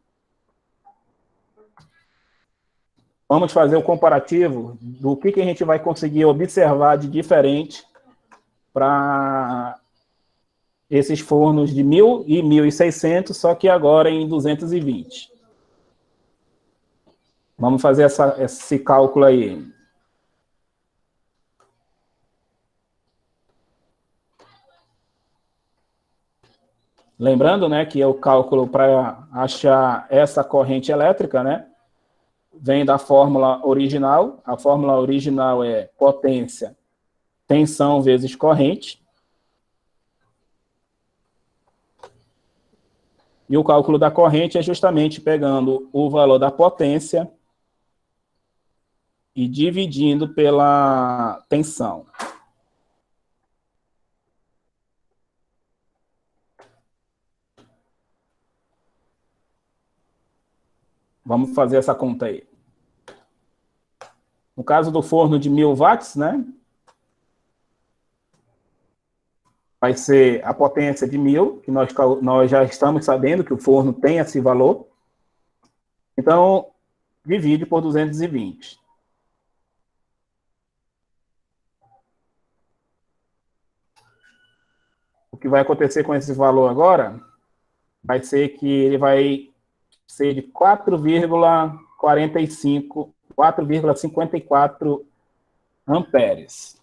Vamos fazer o comparativo do que a gente vai conseguir observar de diferente para esses fornos de 1.000 e 1.600, só que agora em 220. Vamos fazer esse cálculo aí. Lembrando, né, que o cálculo para achar essa corrente elétrica, né, vem da fórmula original. A fórmula original é potência, tensão vezes corrente. E o cálculo da corrente é justamente pegando o valor da potência e dividindo pela tensão. Vamos fazer essa conta aí. No caso do forno de 1000 watts, né? Vai ser a potência de 1000, que nós já estamos sabendo que o forno tem esse valor. Então, divide por 220. O que vai acontecer com esse valor agora vai ser que ele vai ser de 4,54 amperes.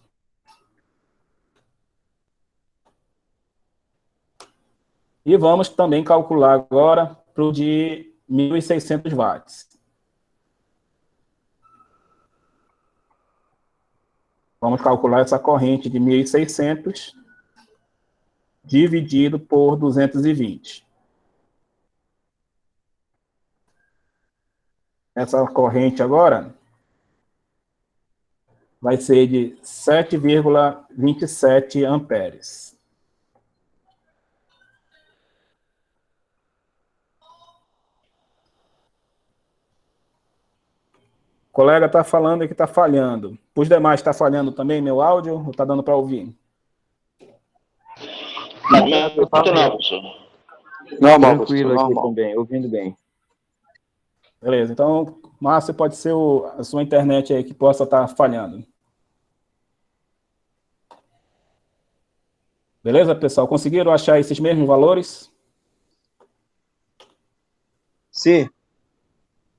E vamos também calcular agora para o de 1.600 watts. Vamos calcular essa corrente de 1.600 dividido por 220. Essa corrente agora vai ser de 7,27 amperes. O colega está falando que está falhando. Os demais está falhando também meu áudio? Ou está dando para ouvir? Não, professor. Normal, Tranquilo aqui normal. também, ouvindo bem. Beleza, então, Márcio, pode ser a sua internet aí que possa estar falhando. Beleza, pessoal? Conseguiram achar esses mesmos valores? Sim.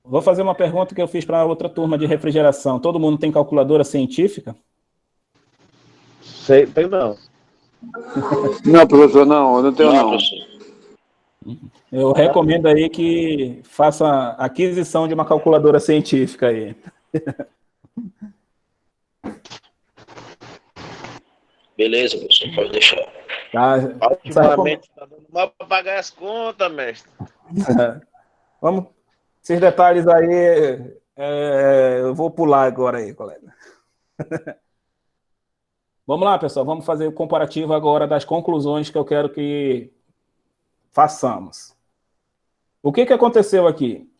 Vou fazer uma pergunta que eu fiz para outra turma de refrigeração. Todo mundo tem calculadora científica? Sei, tem não. Não, professor, não, eu não tenho não. Eu recomendo aí que faça a aquisição de uma calculadora científica aí. Beleza, professor, pode deixar. Tá? Ultimamente está dando mal para pagar as contas, mestre. Vamos, esses detalhes aí, eu vou pular agora aí, colega. Vamos lá, pessoal, vamos fazer o comparativo agora das conclusões que eu quero que façamos. O que aconteceu aqui?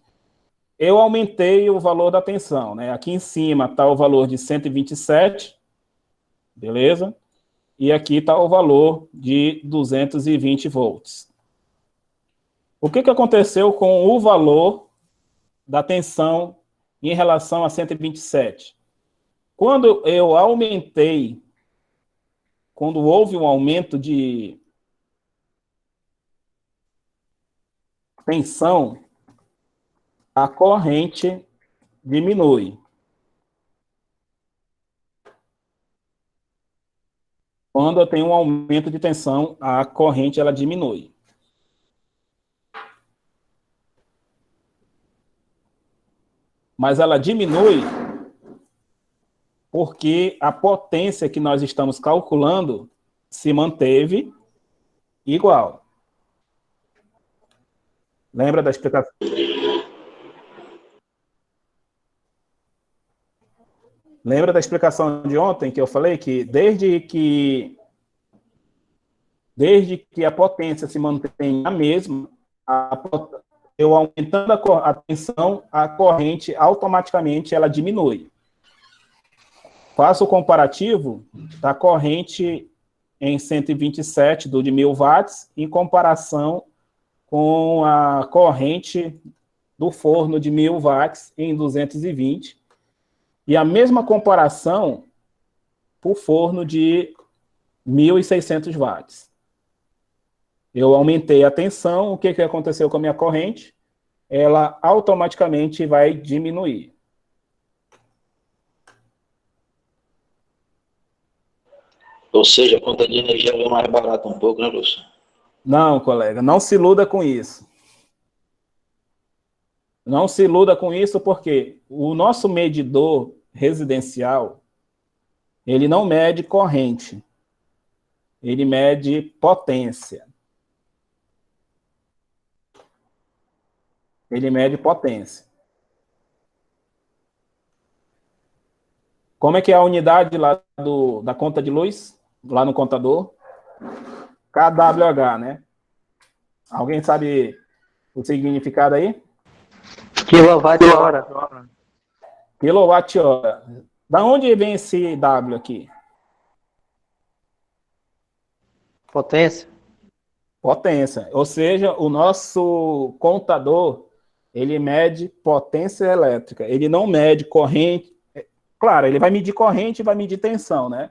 Eu aumentei o valor da tensão, né? Aqui em cima está o valor de 127, beleza? E aqui está o valor de 220 volts. O que aconteceu com o valor da tensão em relação a 127? Quando eu aumentei, quando houve um aumento de tensão, a corrente diminui. Quando eu tenho um aumento de tensão, a corrente ela diminui. Mas ela diminui porque a potência que nós estamos calculando se manteve igual. Lembra da explicação? Lembra da explicação de ontem que eu falei que desde que a potência se mantém a mesma, eu aumentando a tensão, a corrente automaticamente ela diminui. Faço o comparativo da corrente em 127 do de 1000 watts em comparação com a corrente do forno de 1000 watts em 220. E a mesma comparação para o forno de 1.600 watts. Eu aumentei a tensão, o que aconteceu com a minha corrente? Ela automaticamente vai diminuir. Ou seja, a conta de energia veio mais barata um pouco, né, professor? Não, colega, não se iluda com isso. Não se iluda com isso porque o nosso medidor residencial, ele não mede corrente, ele mede potência. Ele mede potência. Como é que é a unidade lá da conta de luz? Lá no contador? kWh, né? Alguém sabe o significado aí? Quilowatt-hora. Quilowatt-hora. Da onde vem esse W aqui? Potência. Potência. Ou seja, o nosso contador, ele mede potência elétrica. Ele não mede corrente. Claro, ele vai medir corrente e vai medir tensão, né?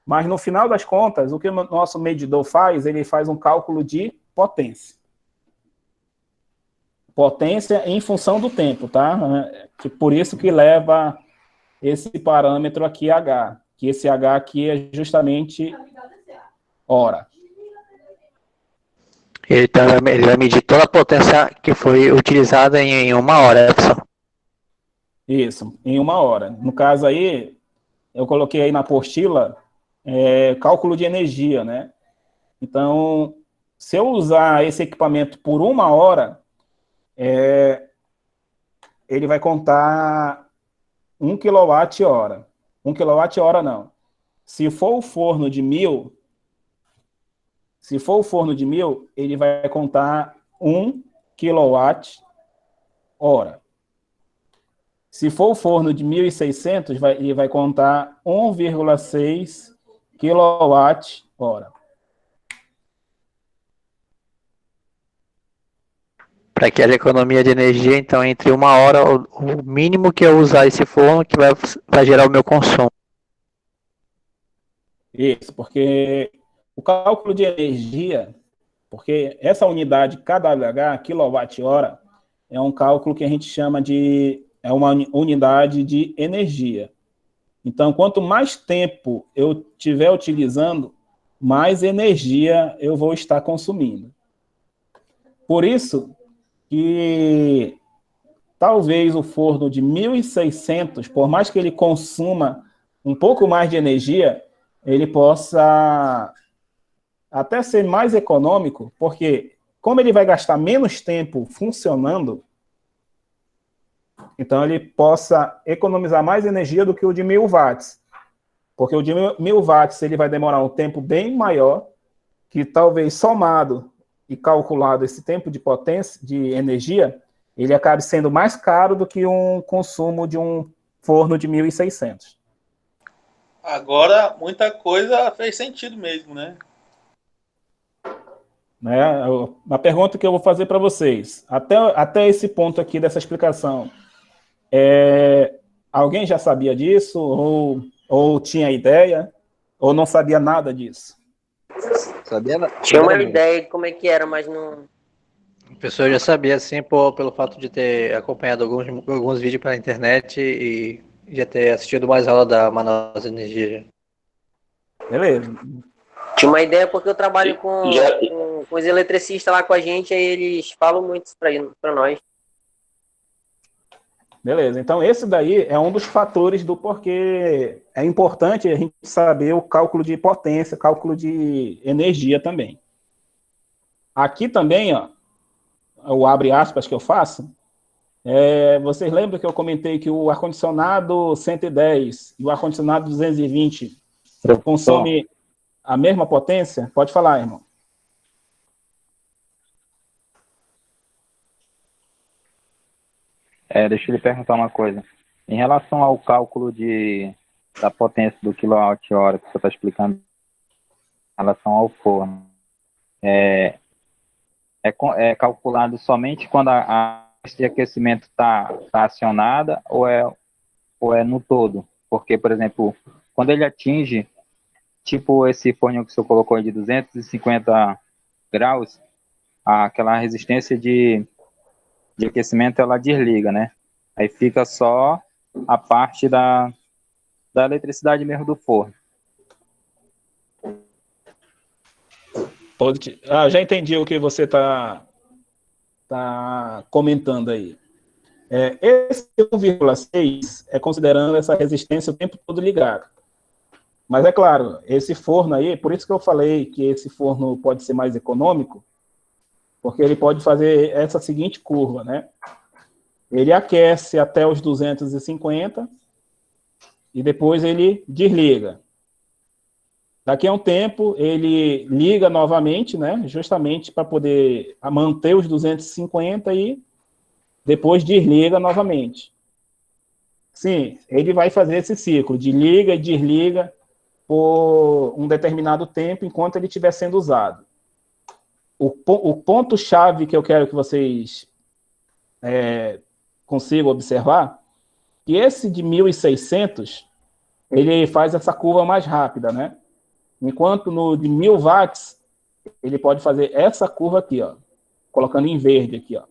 Mas no final das contas, o que o nosso medidor faz, ele faz um cálculo de potência. Potência em função do tempo, tá? Por isso que leva esse parâmetro aqui, H. Que esse H aqui é justamente hora. Ele vai medir toda a potência que foi utilizada em uma hora, pessoal. Isso, em uma hora. No caso aí, eu coloquei aí na apostila cálculo de energia, né? Então, se eu usar esse equipamento por uma hora, ele vai contar 1 kWh. 1 kWh não. Se for o forno de 1000, ele vai contar 1 kWh. Se for o forno de 1600, ele vai contar 1,6 kWh. Para aquela economia de energia, então, entre uma hora, o mínimo que eu usar esse forno que vai gerar o meu consumo. Isso, porque o cálculo de energia, porque essa unidade kWh, quilowatt-hora, é um cálculo que a gente chama de uma unidade de energia. Então, quanto mais tempo eu estiver utilizando, mais energia eu vou estar consumindo. Por isso que talvez o forno de 1600, por mais que ele consuma um pouco mais de energia, ele possa até ser mais econômico, porque como ele vai gastar menos tempo funcionando, então ele possa economizar mais energia do que o de 1000 watts. Porque o de 1000 watts ele vai demorar um tempo bem maior, que talvez somado e calculado esse tempo de potência, de energia, ele acabe sendo mais caro do que um consumo de um forno de 1600. Agora, muita coisa fez sentido mesmo, né? Uma pergunta que eu vou fazer para vocês. Até esse ponto aqui dessa explicação, alguém já sabia disso? Ou tinha ideia? Ou não sabia nada disso? Tinha uma ideia de como é que era, mas não... A pessoa já sabia, assim, pelo fato de ter acompanhado alguns vídeos pela internet e já ter assistido mais aula da Manaus Energia. Beleza. Tinha uma ideia porque eu trabalho com os eletricistas lá com a gente, aí eles falam muito isso para nós. Beleza, então esse daí é um dos fatores do porquê é importante a gente saber o cálculo de potência, cálculo de energia também. Aqui também, ó, o abre aspas que eu faço, vocês lembram que eu comentei que o ar-condicionado 110 e o ar-condicionado 220 consome a mesma potência? Pode falar, irmão. Deixa eu lhe perguntar uma coisa. Em relação ao cálculo da potência do quilowatt-hora que você está explicando em relação ao forno, é calculado somente quando a de aquecimento está acionada ou é no todo? Porque, por exemplo, quando ele atinge, tipo esse forno que o senhor colocou aí de 250 graus, aquela resistência de aquecimento ela desliga, né? Aí fica só a parte da eletricidade mesmo do forno. Já entendi o que você está comentando aí. Esse 1,6 é considerando essa resistência o tempo todo ligado. Mas é claro, esse forno aí, por isso que eu falei que esse forno pode ser mais econômico, porque ele pode fazer essa seguinte curva, né? Ele aquece até os 250 e depois ele desliga. Daqui a um tempo, ele liga novamente, né? Justamente para poder manter os 250 e depois desliga novamente. Sim, ele vai fazer esse ciclo de liga e desliga por um determinado tempo enquanto ele estiver sendo usado. O ponto-chave que eu quero que vocês consigam observar, que esse de 1.600, ele faz essa curva mais rápida, né? Enquanto no de 1.000 watts, ele pode fazer essa curva aqui, ó, colocando em verde aqui, ó.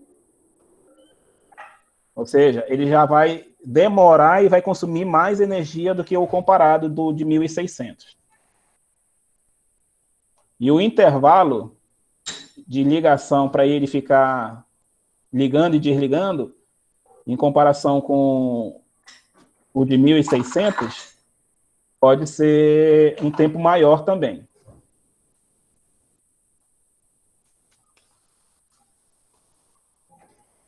Ou seja, ele já vai demorar e vai consumir mais energia do que o comparado do de 1.600. E o intervalo de ligação para ele ficar ligando e desligando, em comparação com o de 1.600, pode ser um tempo maior também.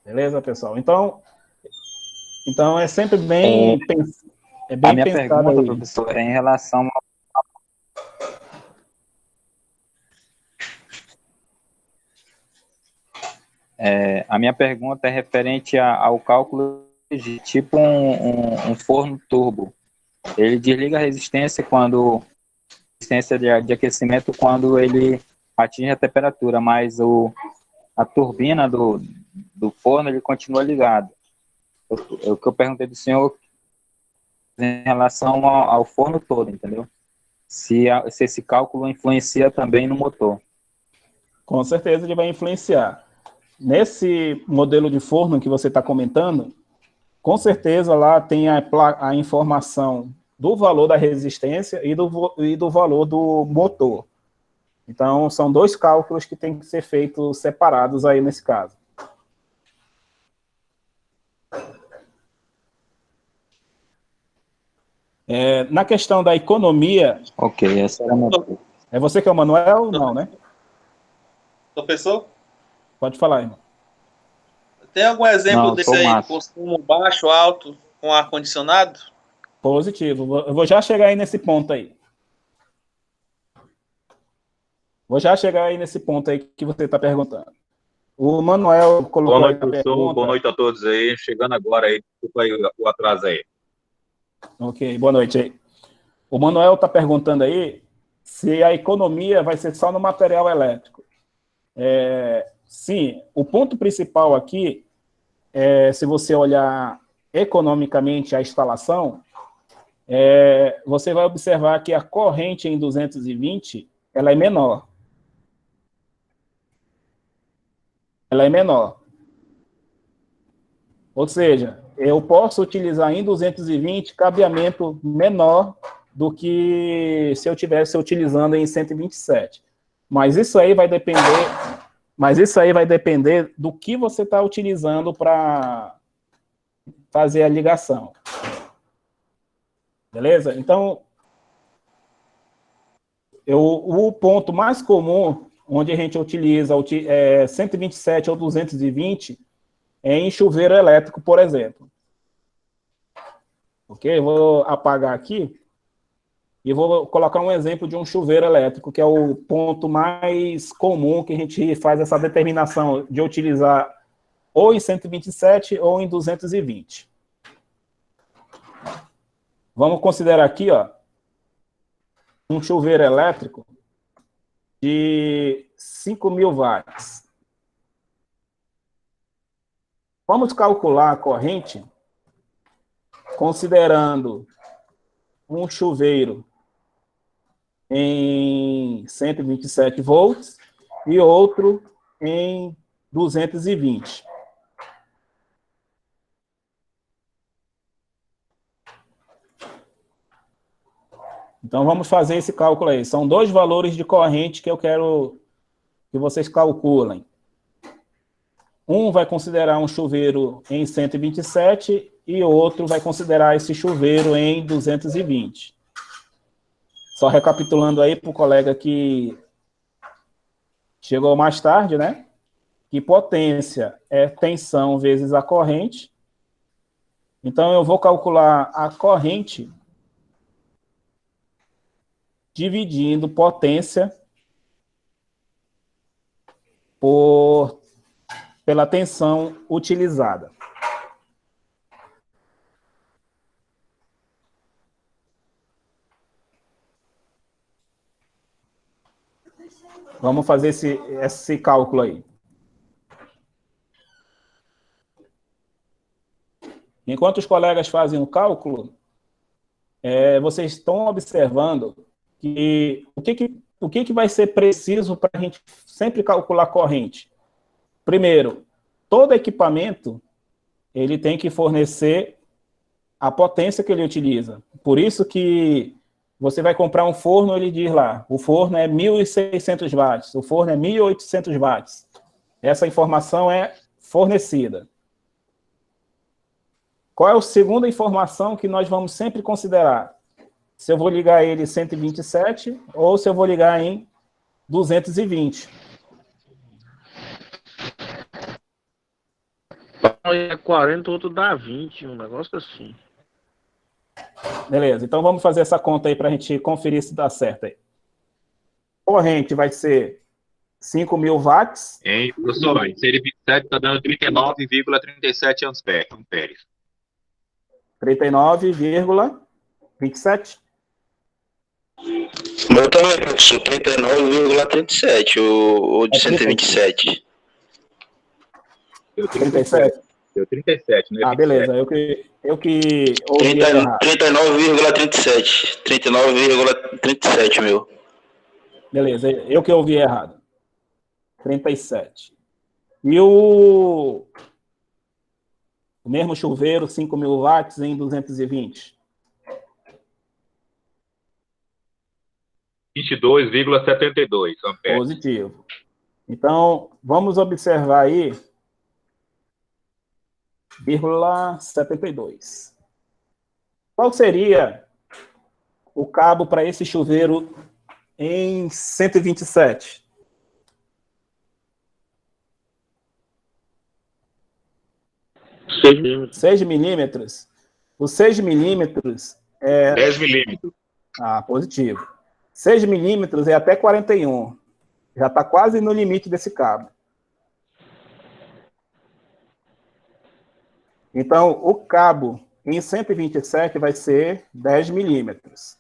Beleza, pessoal? Então é sempre bem, bem a minha pensado pergunta, aí. professor, é em relação a minha pergunta é referente ao cálculo de tipo um forno turbo. Ele desliga a resistência de aquecimento quando ele atinge a temperatura, mas a turbina do forno ele continua ligado. O que eu perguntei do senhor em relação ao forno todo, entendeu? Se esse cálculo influencia também no motor. Com certeza ele vai influenciar. Nesse modelo de forno que você está comentando, com certeza lá tem a informação do valor da resistência e do valor do motor. Então, são dois cálculos que têm que ser feitos separados aí nesse caso. Na questão da economia... Ok, essa era a minha... É você que é o Manuel? Não, né? Professor? Pode falar, irmão. Tem algum exemplo Não, desse aí, consumo baixo, alto, com ar-condicionado? Positivo. Eu vou já chegar aí nesse ponto aí. Vou já chegar aí nesse ponto aí que você está perguntando. O Manuel colocou... Boa noite, professor. Boa noite a todos aí. Chegando agora aí. Desculpa aí o atraso aí. Ok, boa noite aí. O Manuel está perguntando aí se a economia vai ser só no material elétrico. Sim, o ponto principal aqui se você olhar economicamente a instalação, você vai observar que a corrente em 220 ela é menor. Ela é menor. Ou seja, eu posso utilizar em 220 cabeamento menor do que se eu estivesse utilizando em 127. Mas isso aí vai depender do que você está utilizando para fazer a ligação. Beleza? Então, o ponto mais comum onde a gente utiliza 127 ou 220 é em chuveiro elétrico, por exemplo. Ok? Eu vou apagar aqui e vou colocar um exemplo de um chuveiro elétrico, que é o ponto mais comum que a gente faz essa determinação de utilizar ou em 127 ou em 220. Vamos considerar aqui, ó, um chuveiro elétrico de 5.000 watts. Vamos calcular a corrente considerando um chuveiro em 127 volts e outro em 220. Então, vamos fazer esse cálculo aí. São dois valores de corrente que eu quero que vocês calculem. Um vai considerar um chuveiro em 127 e o outro vai considerar esse chuveiro em 220. Só recapitulando aí para o colega que chegou mais tarde, né? que potência é tensão vezes a corrente. Então, eu vou calcular a corrente dividindo potência pela tensão utilizada. Vamos fazer esse cálculo aí. Enquanto os colegas fazem o cálculo, vocês estão observando que o que vai ser preciso para a gente sempre calcular corrente? Primeiro, todo equipamento ele tem que fornecer a potência que ele utiliza. Por isso que você vai comprar um forno, ele diz lá, o forno é 1.600 watts, o forno é 1.800 watts. Essa informação é fornecida. Qual é a segunda informação que nós vamos sempre considerar? Se eu vou ligar ele em 127 ou se eu vou ligar em 220. Um é 40, o outro dá 20, um negócio assim. Beleza, então vamos fazer essa conta aí para a gente conferir se dá certo aí. Corrente vai ser 5.000 watts. Hein, professor, em série 27 está dando 39,37 amperes. 39,27? O meu também, professor, 39,37, o de 127. Deu 37. Deu 37, né? Ah, beleza, eu que ouvi 39,37. 39,37, meu. Beleza, eu que ouvi errado. 37. E o mesmo chuveiro, 5.000 watts em 220. 22,72 amperes. Positivo. Então, vamos observar aí, 0,72. Qual seria o cabo para esse chuveiro em 127? milímetros. 6 milímetros. O 6 milímetros é... 10 milímetros. Ah, positivo. 6 milímetros é até 41. Já está quase no limite desse cabo. Então, o cabo em 127 vai ser 10 milímetros.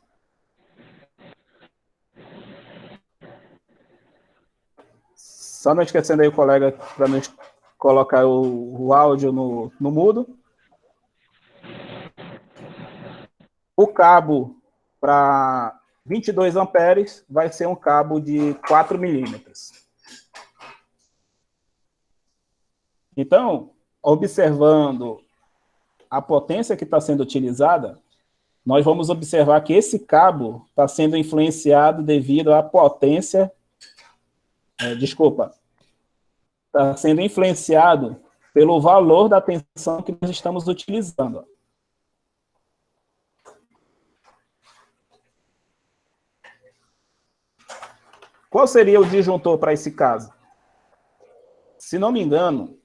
Só não esquecendo aí o colega para não colocar o áudio no mudo. O cabo para 22 amperes vai ser um cabo de 4 milímetros. Então, observando a potência que está sendo utilizada, nós vamos observar que esse cabo está sendo influenciado devido à potência... está sendo influenciado pelo valor da tensão que nós estamos utilizando. Qual seria o disjuntor para esse caso? Se não me engano,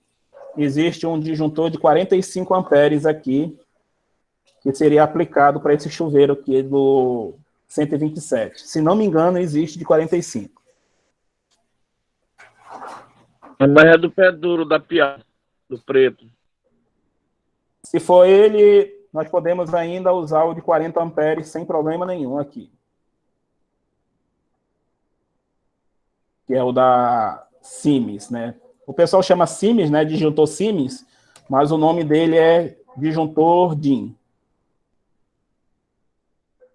existe um disjuntor de 45 amperes aqui, que seria aplicado para esse chuveiro aqui do 127. Se não me engano, existe de 45. Mas é do pé duro, da piada, do preto. Se for ele, nós podemos ainda usar o de 40 amperes sem problema nenhum aqui. Que é o da Siemens, né? O pessoal chama Siemens, né? Disjuntor Siemens, mas o nome dele é disjuntor DIN.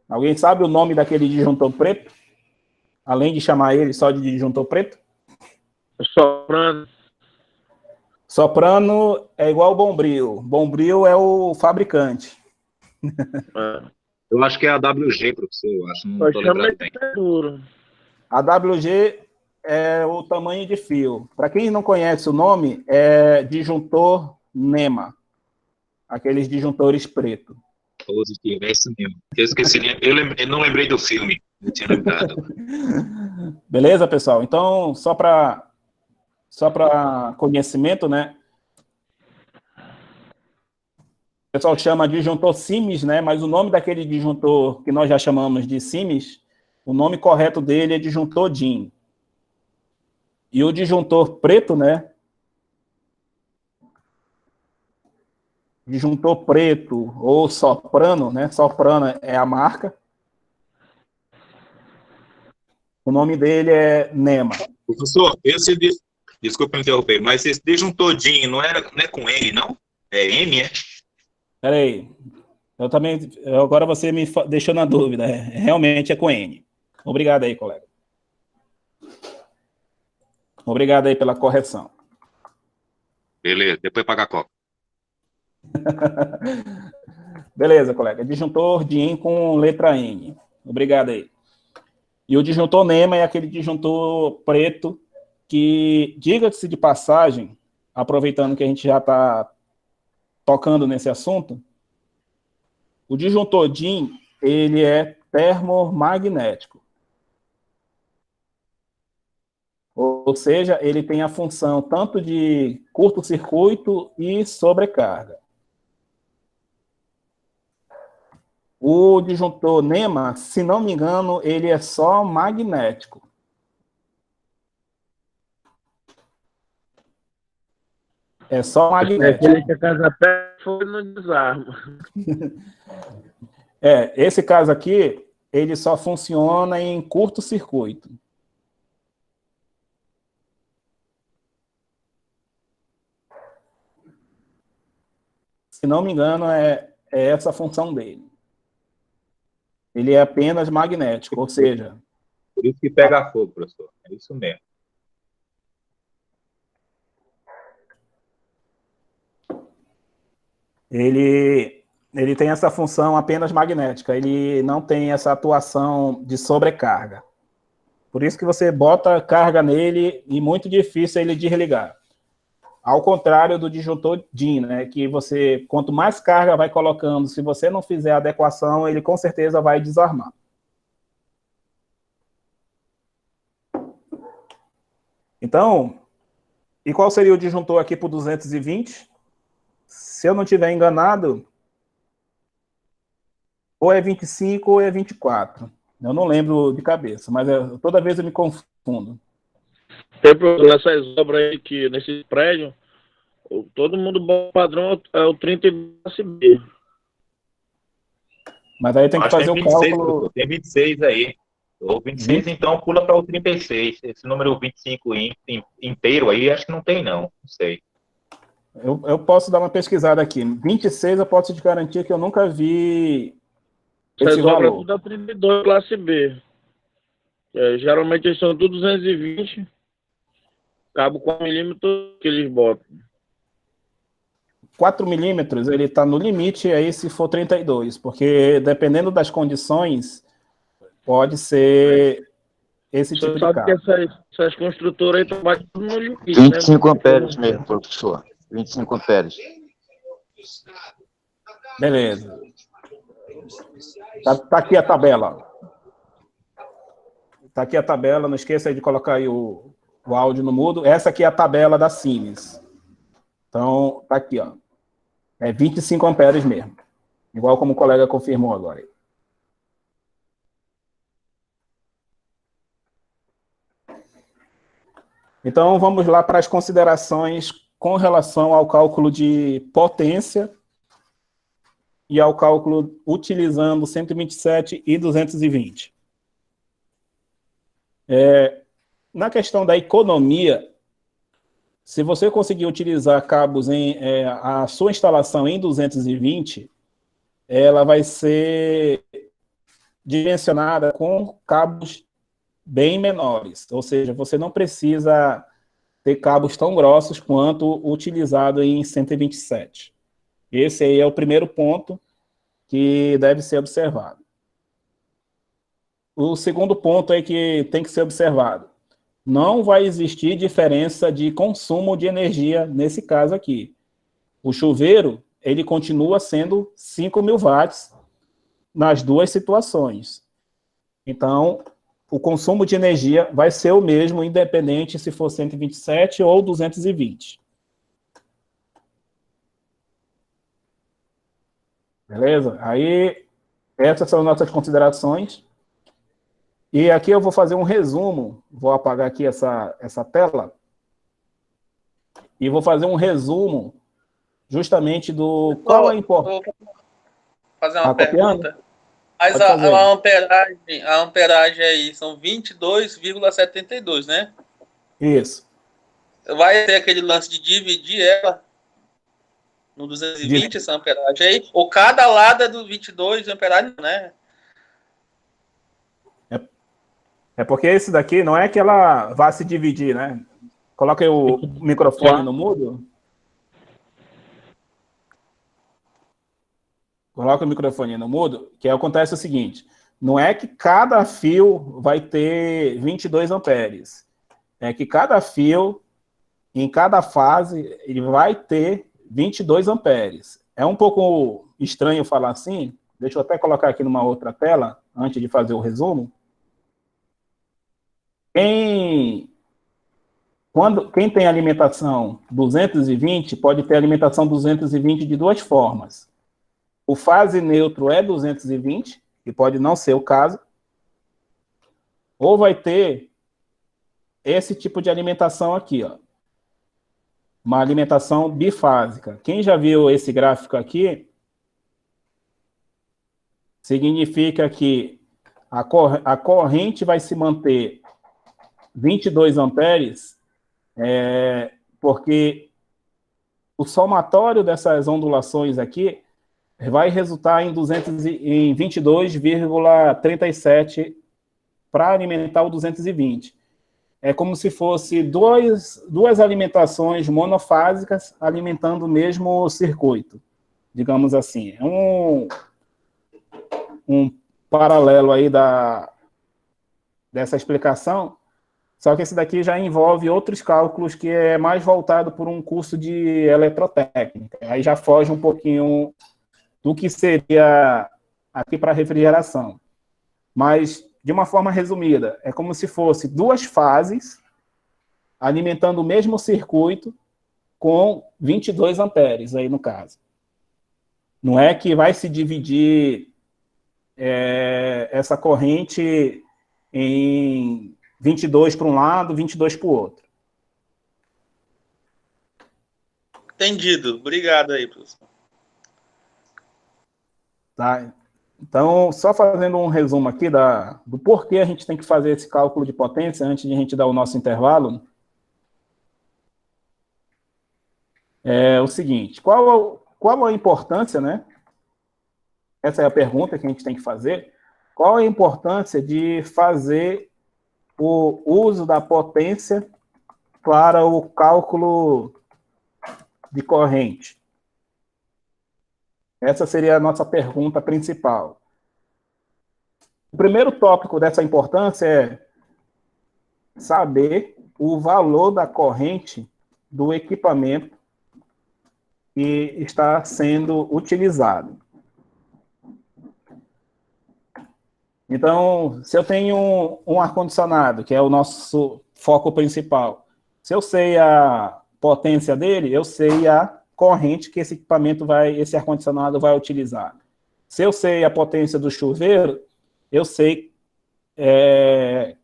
Alguém sabe o nome daquele disjuntor preto? Além de chamar ele só de disjuntor preto? Soprano. Soprano é igual ao Bombril. Bombril é o fabricante. Eu acho que é a WG, professor. Eu acho, não estou lembrando bem. A WG é o tamanho de fio. Para quem não conhece o nome, é disjuntor NEMA. Aqueles disjuntores preto. Positivo, é isso mesmo. Eu esqueci, eu não lembrei do filme. Não tinha lembrado. Beleza, pessoal? Então, só para só para conhecimento, né? O pessoal chama de disjuntor Siemens, né? Mas o nome daquele disjuntor que nós já chamamos de Siemens, o nome correto dele é disjuntor DIN. E o disjuntor preto, né? Disjuntor preto ou soprano, né? Soprano é a marca. O nome dele é NEMA. Professor, desculpa me interromper, mas esse disjuntor DIN não é com N, não? É M, é? Peraí. Agora você me deixou na dúvida. Realmente é com N. Obrigado aí, colega. Obrigado aí pela correção. Beleza, depois paga a coca. Beleza, colega. Disjuntor DIN com letra N. Obrigado aí. E o disjuntor NEMA é aquele disjuntor preto que, diga-se de passagem, aproveitando que a gente já está tocando nesse assunto, o disjuntor DIN, ele é termomagnético. Ou seja, ele tem a função tanto de curto-circuito e sobrecarga. O disjuntor NEMA, se não me engano, ele é só magnético. É só magnético. Aquele que a casa pega fogo não desarma. Esse caso aqui, ele só funciona em curto-circuito. Se não me engano, é essa a função dele. Ele é apenas magnético, ou seja... Por isso que pega fogo, professor. É isso mesmo. Ele tem essa função apenas magnética. Ele não tem essa atuação de sobrecarga. Por isso que você bota carga nele e muito difícil ele desligar. Ao contrário do disjuntor DIN, né, que você, quanto mais carga vai colocando, se você não fizer a adequação, ele com certeza vai desarmar. Então, e qual seria o disjuntor aqui para o 220? Se eu não estiver enganado, ou é 25 ou é 24. Eu não lembro de cabeça, mas toda vez eu me confundo. Tem problema nessas obras aí que nesse prédio, todo mundo bom padrão é o 32 USB. Mas aí tem que fazer o cálculo. Tem 26 aí. O 26, então, pula para o 36. Esse número 25 inteiro aí, acho que não tem, não. Não sei. Eu posso dar uma pesquisada aqui. 26 eu posso te garantir que eu nunca vi esse valor. Tudo é 32 classe B. Geralmente eles são tudo 220. Cabo 4 milímetros que eles botam. 4 milímetros, ele está no limite aí se for 32, porque dependendo das condições, pode ser esse tipo de cabo. Você sabe que essas construtoras aí trabalham tudo no limite, 25 né? amperes mesmo, professor. 25 amperes. Beleza. Tá aqui a tabela. Tá aqui a tabela, não esqueça aí de colocar aí o áudio no mudo. Essa aqui é a tabela da Siemens. Então, tá aqui, ó. É 25 amperes mesmo. Igual como o colega confirmou agora. Então, vamos lá para as considerações com relação ao cálculo de potência e ao cálculo utilizando 127 e 220. Na questão da economia, se você conseguir utilizar cabos a sua instalação em 220, ela vai ser dimensionada com cabos bem menores, ou seja, você não precisa ter cabos tão grossos quanto utilizado em 127. Esse aí é o primeiro ponto que deve ser observado. O segundo ponto é que tem que ser observado. Não vai existir diferença de consumo de energia nesse caso aqui. O chuveiro, ele continua sendo 5.000 watts nas duas situações. Então, o consumo de energia vai ser o mesmo, independente se for 127 ou 220. Beleza? Aí, essas são nossas considerações. E aqui eu vou fazer um resumo, vou apagar aqui essa tela, e vou fazer um resumo justamente do qual é a importância. Vou fazer uma pergunta. Mas a amperagem aí são 22,72, né? Isso. Vai ter aquele lance de dividir ela no 220, essa amperagem aí? Ou cada lado é do 22 amperagem, né? É porque esse daqui não é que ela vá se dividir, né? Coloca aí o microfone no mudo. Coloca o microfone no mudo, que acontece o seguinte, não é que cada fio vai ter 22 amperes, é que cada fio, em cada fase, ele vai ter 22 amperes. É um pouco estranho falar assim, deixa eu até colocar aqui numa outra tela, antes de fazer o resumo. Quem tem alimentação 220, pode ter alimentação 220 de duas formas. O fase neutro é 220, que pode não ser o caso, ou vai ter esse tipo de alimentação aqui, ó, uma alimentação bifásica. Quem já viu esse gráfico aqui, significa que a corrente vai se manter 22 amperes, porque o somatório dessas ondulações aqui vai resultar em 22,37 para alimentar o 220. É como se fosse duas alimentações monofásicas alimentando o mesmo circuito, digamos assim. É um paralelo aí dessa explicação, só que esse daqui já envolve outros cálculos que é mais voltado por um curso de eletrotécnica. Aí já foge um pouquinho do que seria aqui para refrigeração. Mas, de uma forma resumida, é como se fosse duas fases alimentando o mesmo circuito com 22 amperes, aí no caso. Não é que vai se dividir essa corrente em 22 para um lado, 22 para o outro. Entendido. Obrigado aí, professor. Tá? Então, só fazendo um resumo aqui do porquê a gente tem que fazer esse cálculo de potência antes de a gente dar o nosso intervalo. É o seguinte, qual a importância, né? Essa é a pergunta que a gente tem que fazer. Qual a importância de fazer o uso da potência para o cálculo de corrente? Essa seria a nossa pergunta principal. O primeiro tópico dessa importância é saber o valor da corrente do equipamento que está sendo utilizado. Então, se eu tenho um ar-condicionado, que é o nosso foco principal, se eu sei a potência dele, eu sei a corrente que esse equipamento esse ar-condicionado vai utilizar. Se eu sei a potência do chuveiro, eu sei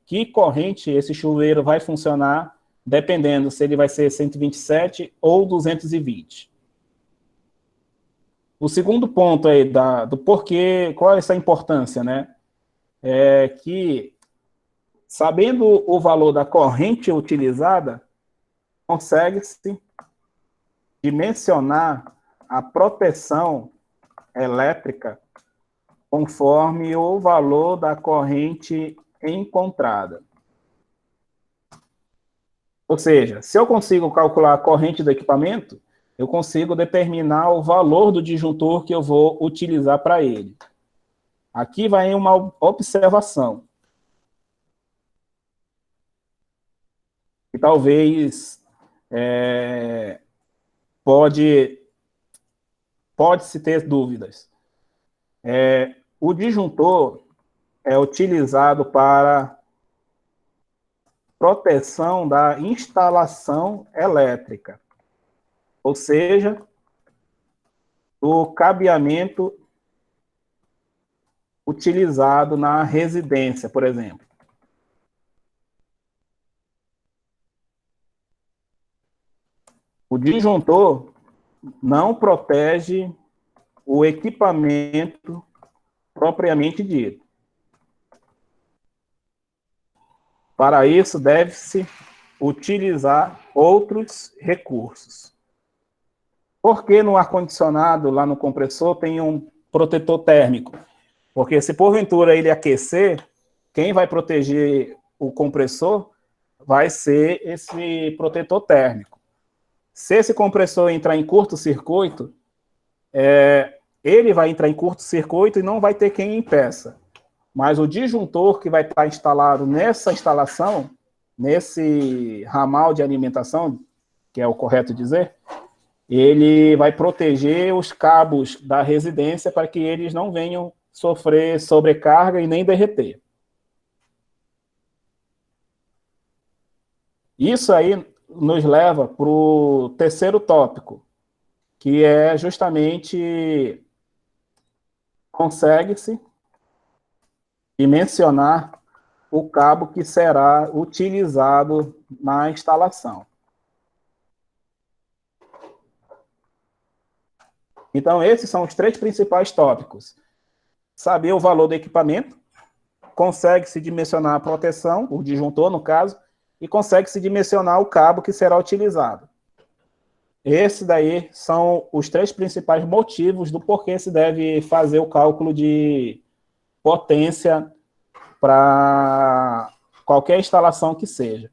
que corrente esse chuveiro vai funcionar, dependendo se ele vai ser 127 ou 220. O segundo ponto aí do porquê, qual é essa importância, né? É que, sabendo o valor da corrente utilizada, consegue-se dimensionar a proteção elétrica conforme o valor da corrente encontrada. Ou seja, se eu consigo calcular a corrente do equipamento, eu consigo determinar o valor do disjuntor que eu vou utilizar para ele. Aqui vai uma observação. E talvez pode-se ter dúvidas. O disjuntor é utilizado para proteção da instalação elétrica, ou seja, do cabeamento utilizado na residência, por exemplo. O disjuntor não protege o equipamento propriamente dito. Para isso, deve-se utilizar outros recursos. Por que no ar-condicionado, lá no compressor, tem um protetor térmico? Porque se porventura ele aquecer, quem vai proteger o compressor vai ser esse protetor térmico. Se esse compressor entrar em curto-circuito, ele vai entrar em curto-circuito e não vai ter quem impeça. Mas o disjuntor que vai estar instalado nessa instalação, nesse ramal de alimentação, que é o correto dizer, ele vai proteger os cabos da residência para que eles não venham sofrer sobrecarga e nem derreter. Isso aí nos leva para o terceiro tópico, que é justamente consegue-se dimensionar o cabo que será utilizado na instalação. Então, esses são os três principais tópicos. Saber o valor do equipamento, consegue-se dimensionar a proteção, o disjuntor, no caso, e consegue-se dimensionar o cabo que será utilizado. Esses daí são os três principais motivos do porquê se deve fazer o cálculo de potência para qualquer instalação que seja.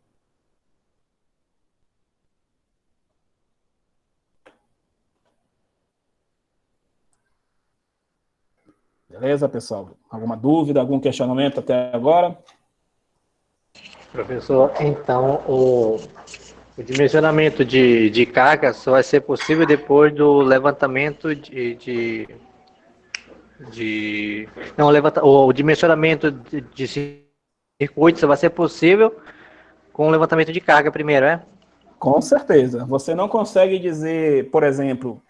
Beleza, pessoal? Alguma dúvida, algum questionamento até agora? Professor, então o dimensionamento de carga só vai ser possível depois do levantamento o dimensionamento de circuitos só vai ser possível com o levantamento de carga primeiro, é? Com certeza. Você não consegue dizer, por exemplo,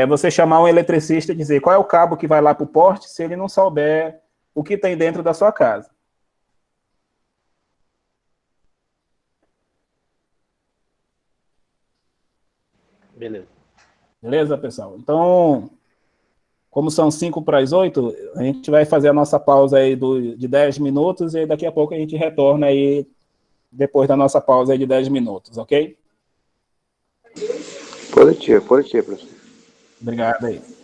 você chamar um eletricista e dizer qual é o cabo que vai lá para o poste se ele não souber o que tem dentro da sua casa. Beleza. Beleza, pessoal? Então, como são 7:55, a gente vai fazer a nossa pausa aí de 10 minutos e daqui a pouco a gente retorna aí depois da nossa pausa aí de 10 minutos, ok? Positivo, professor. Obrigado aí.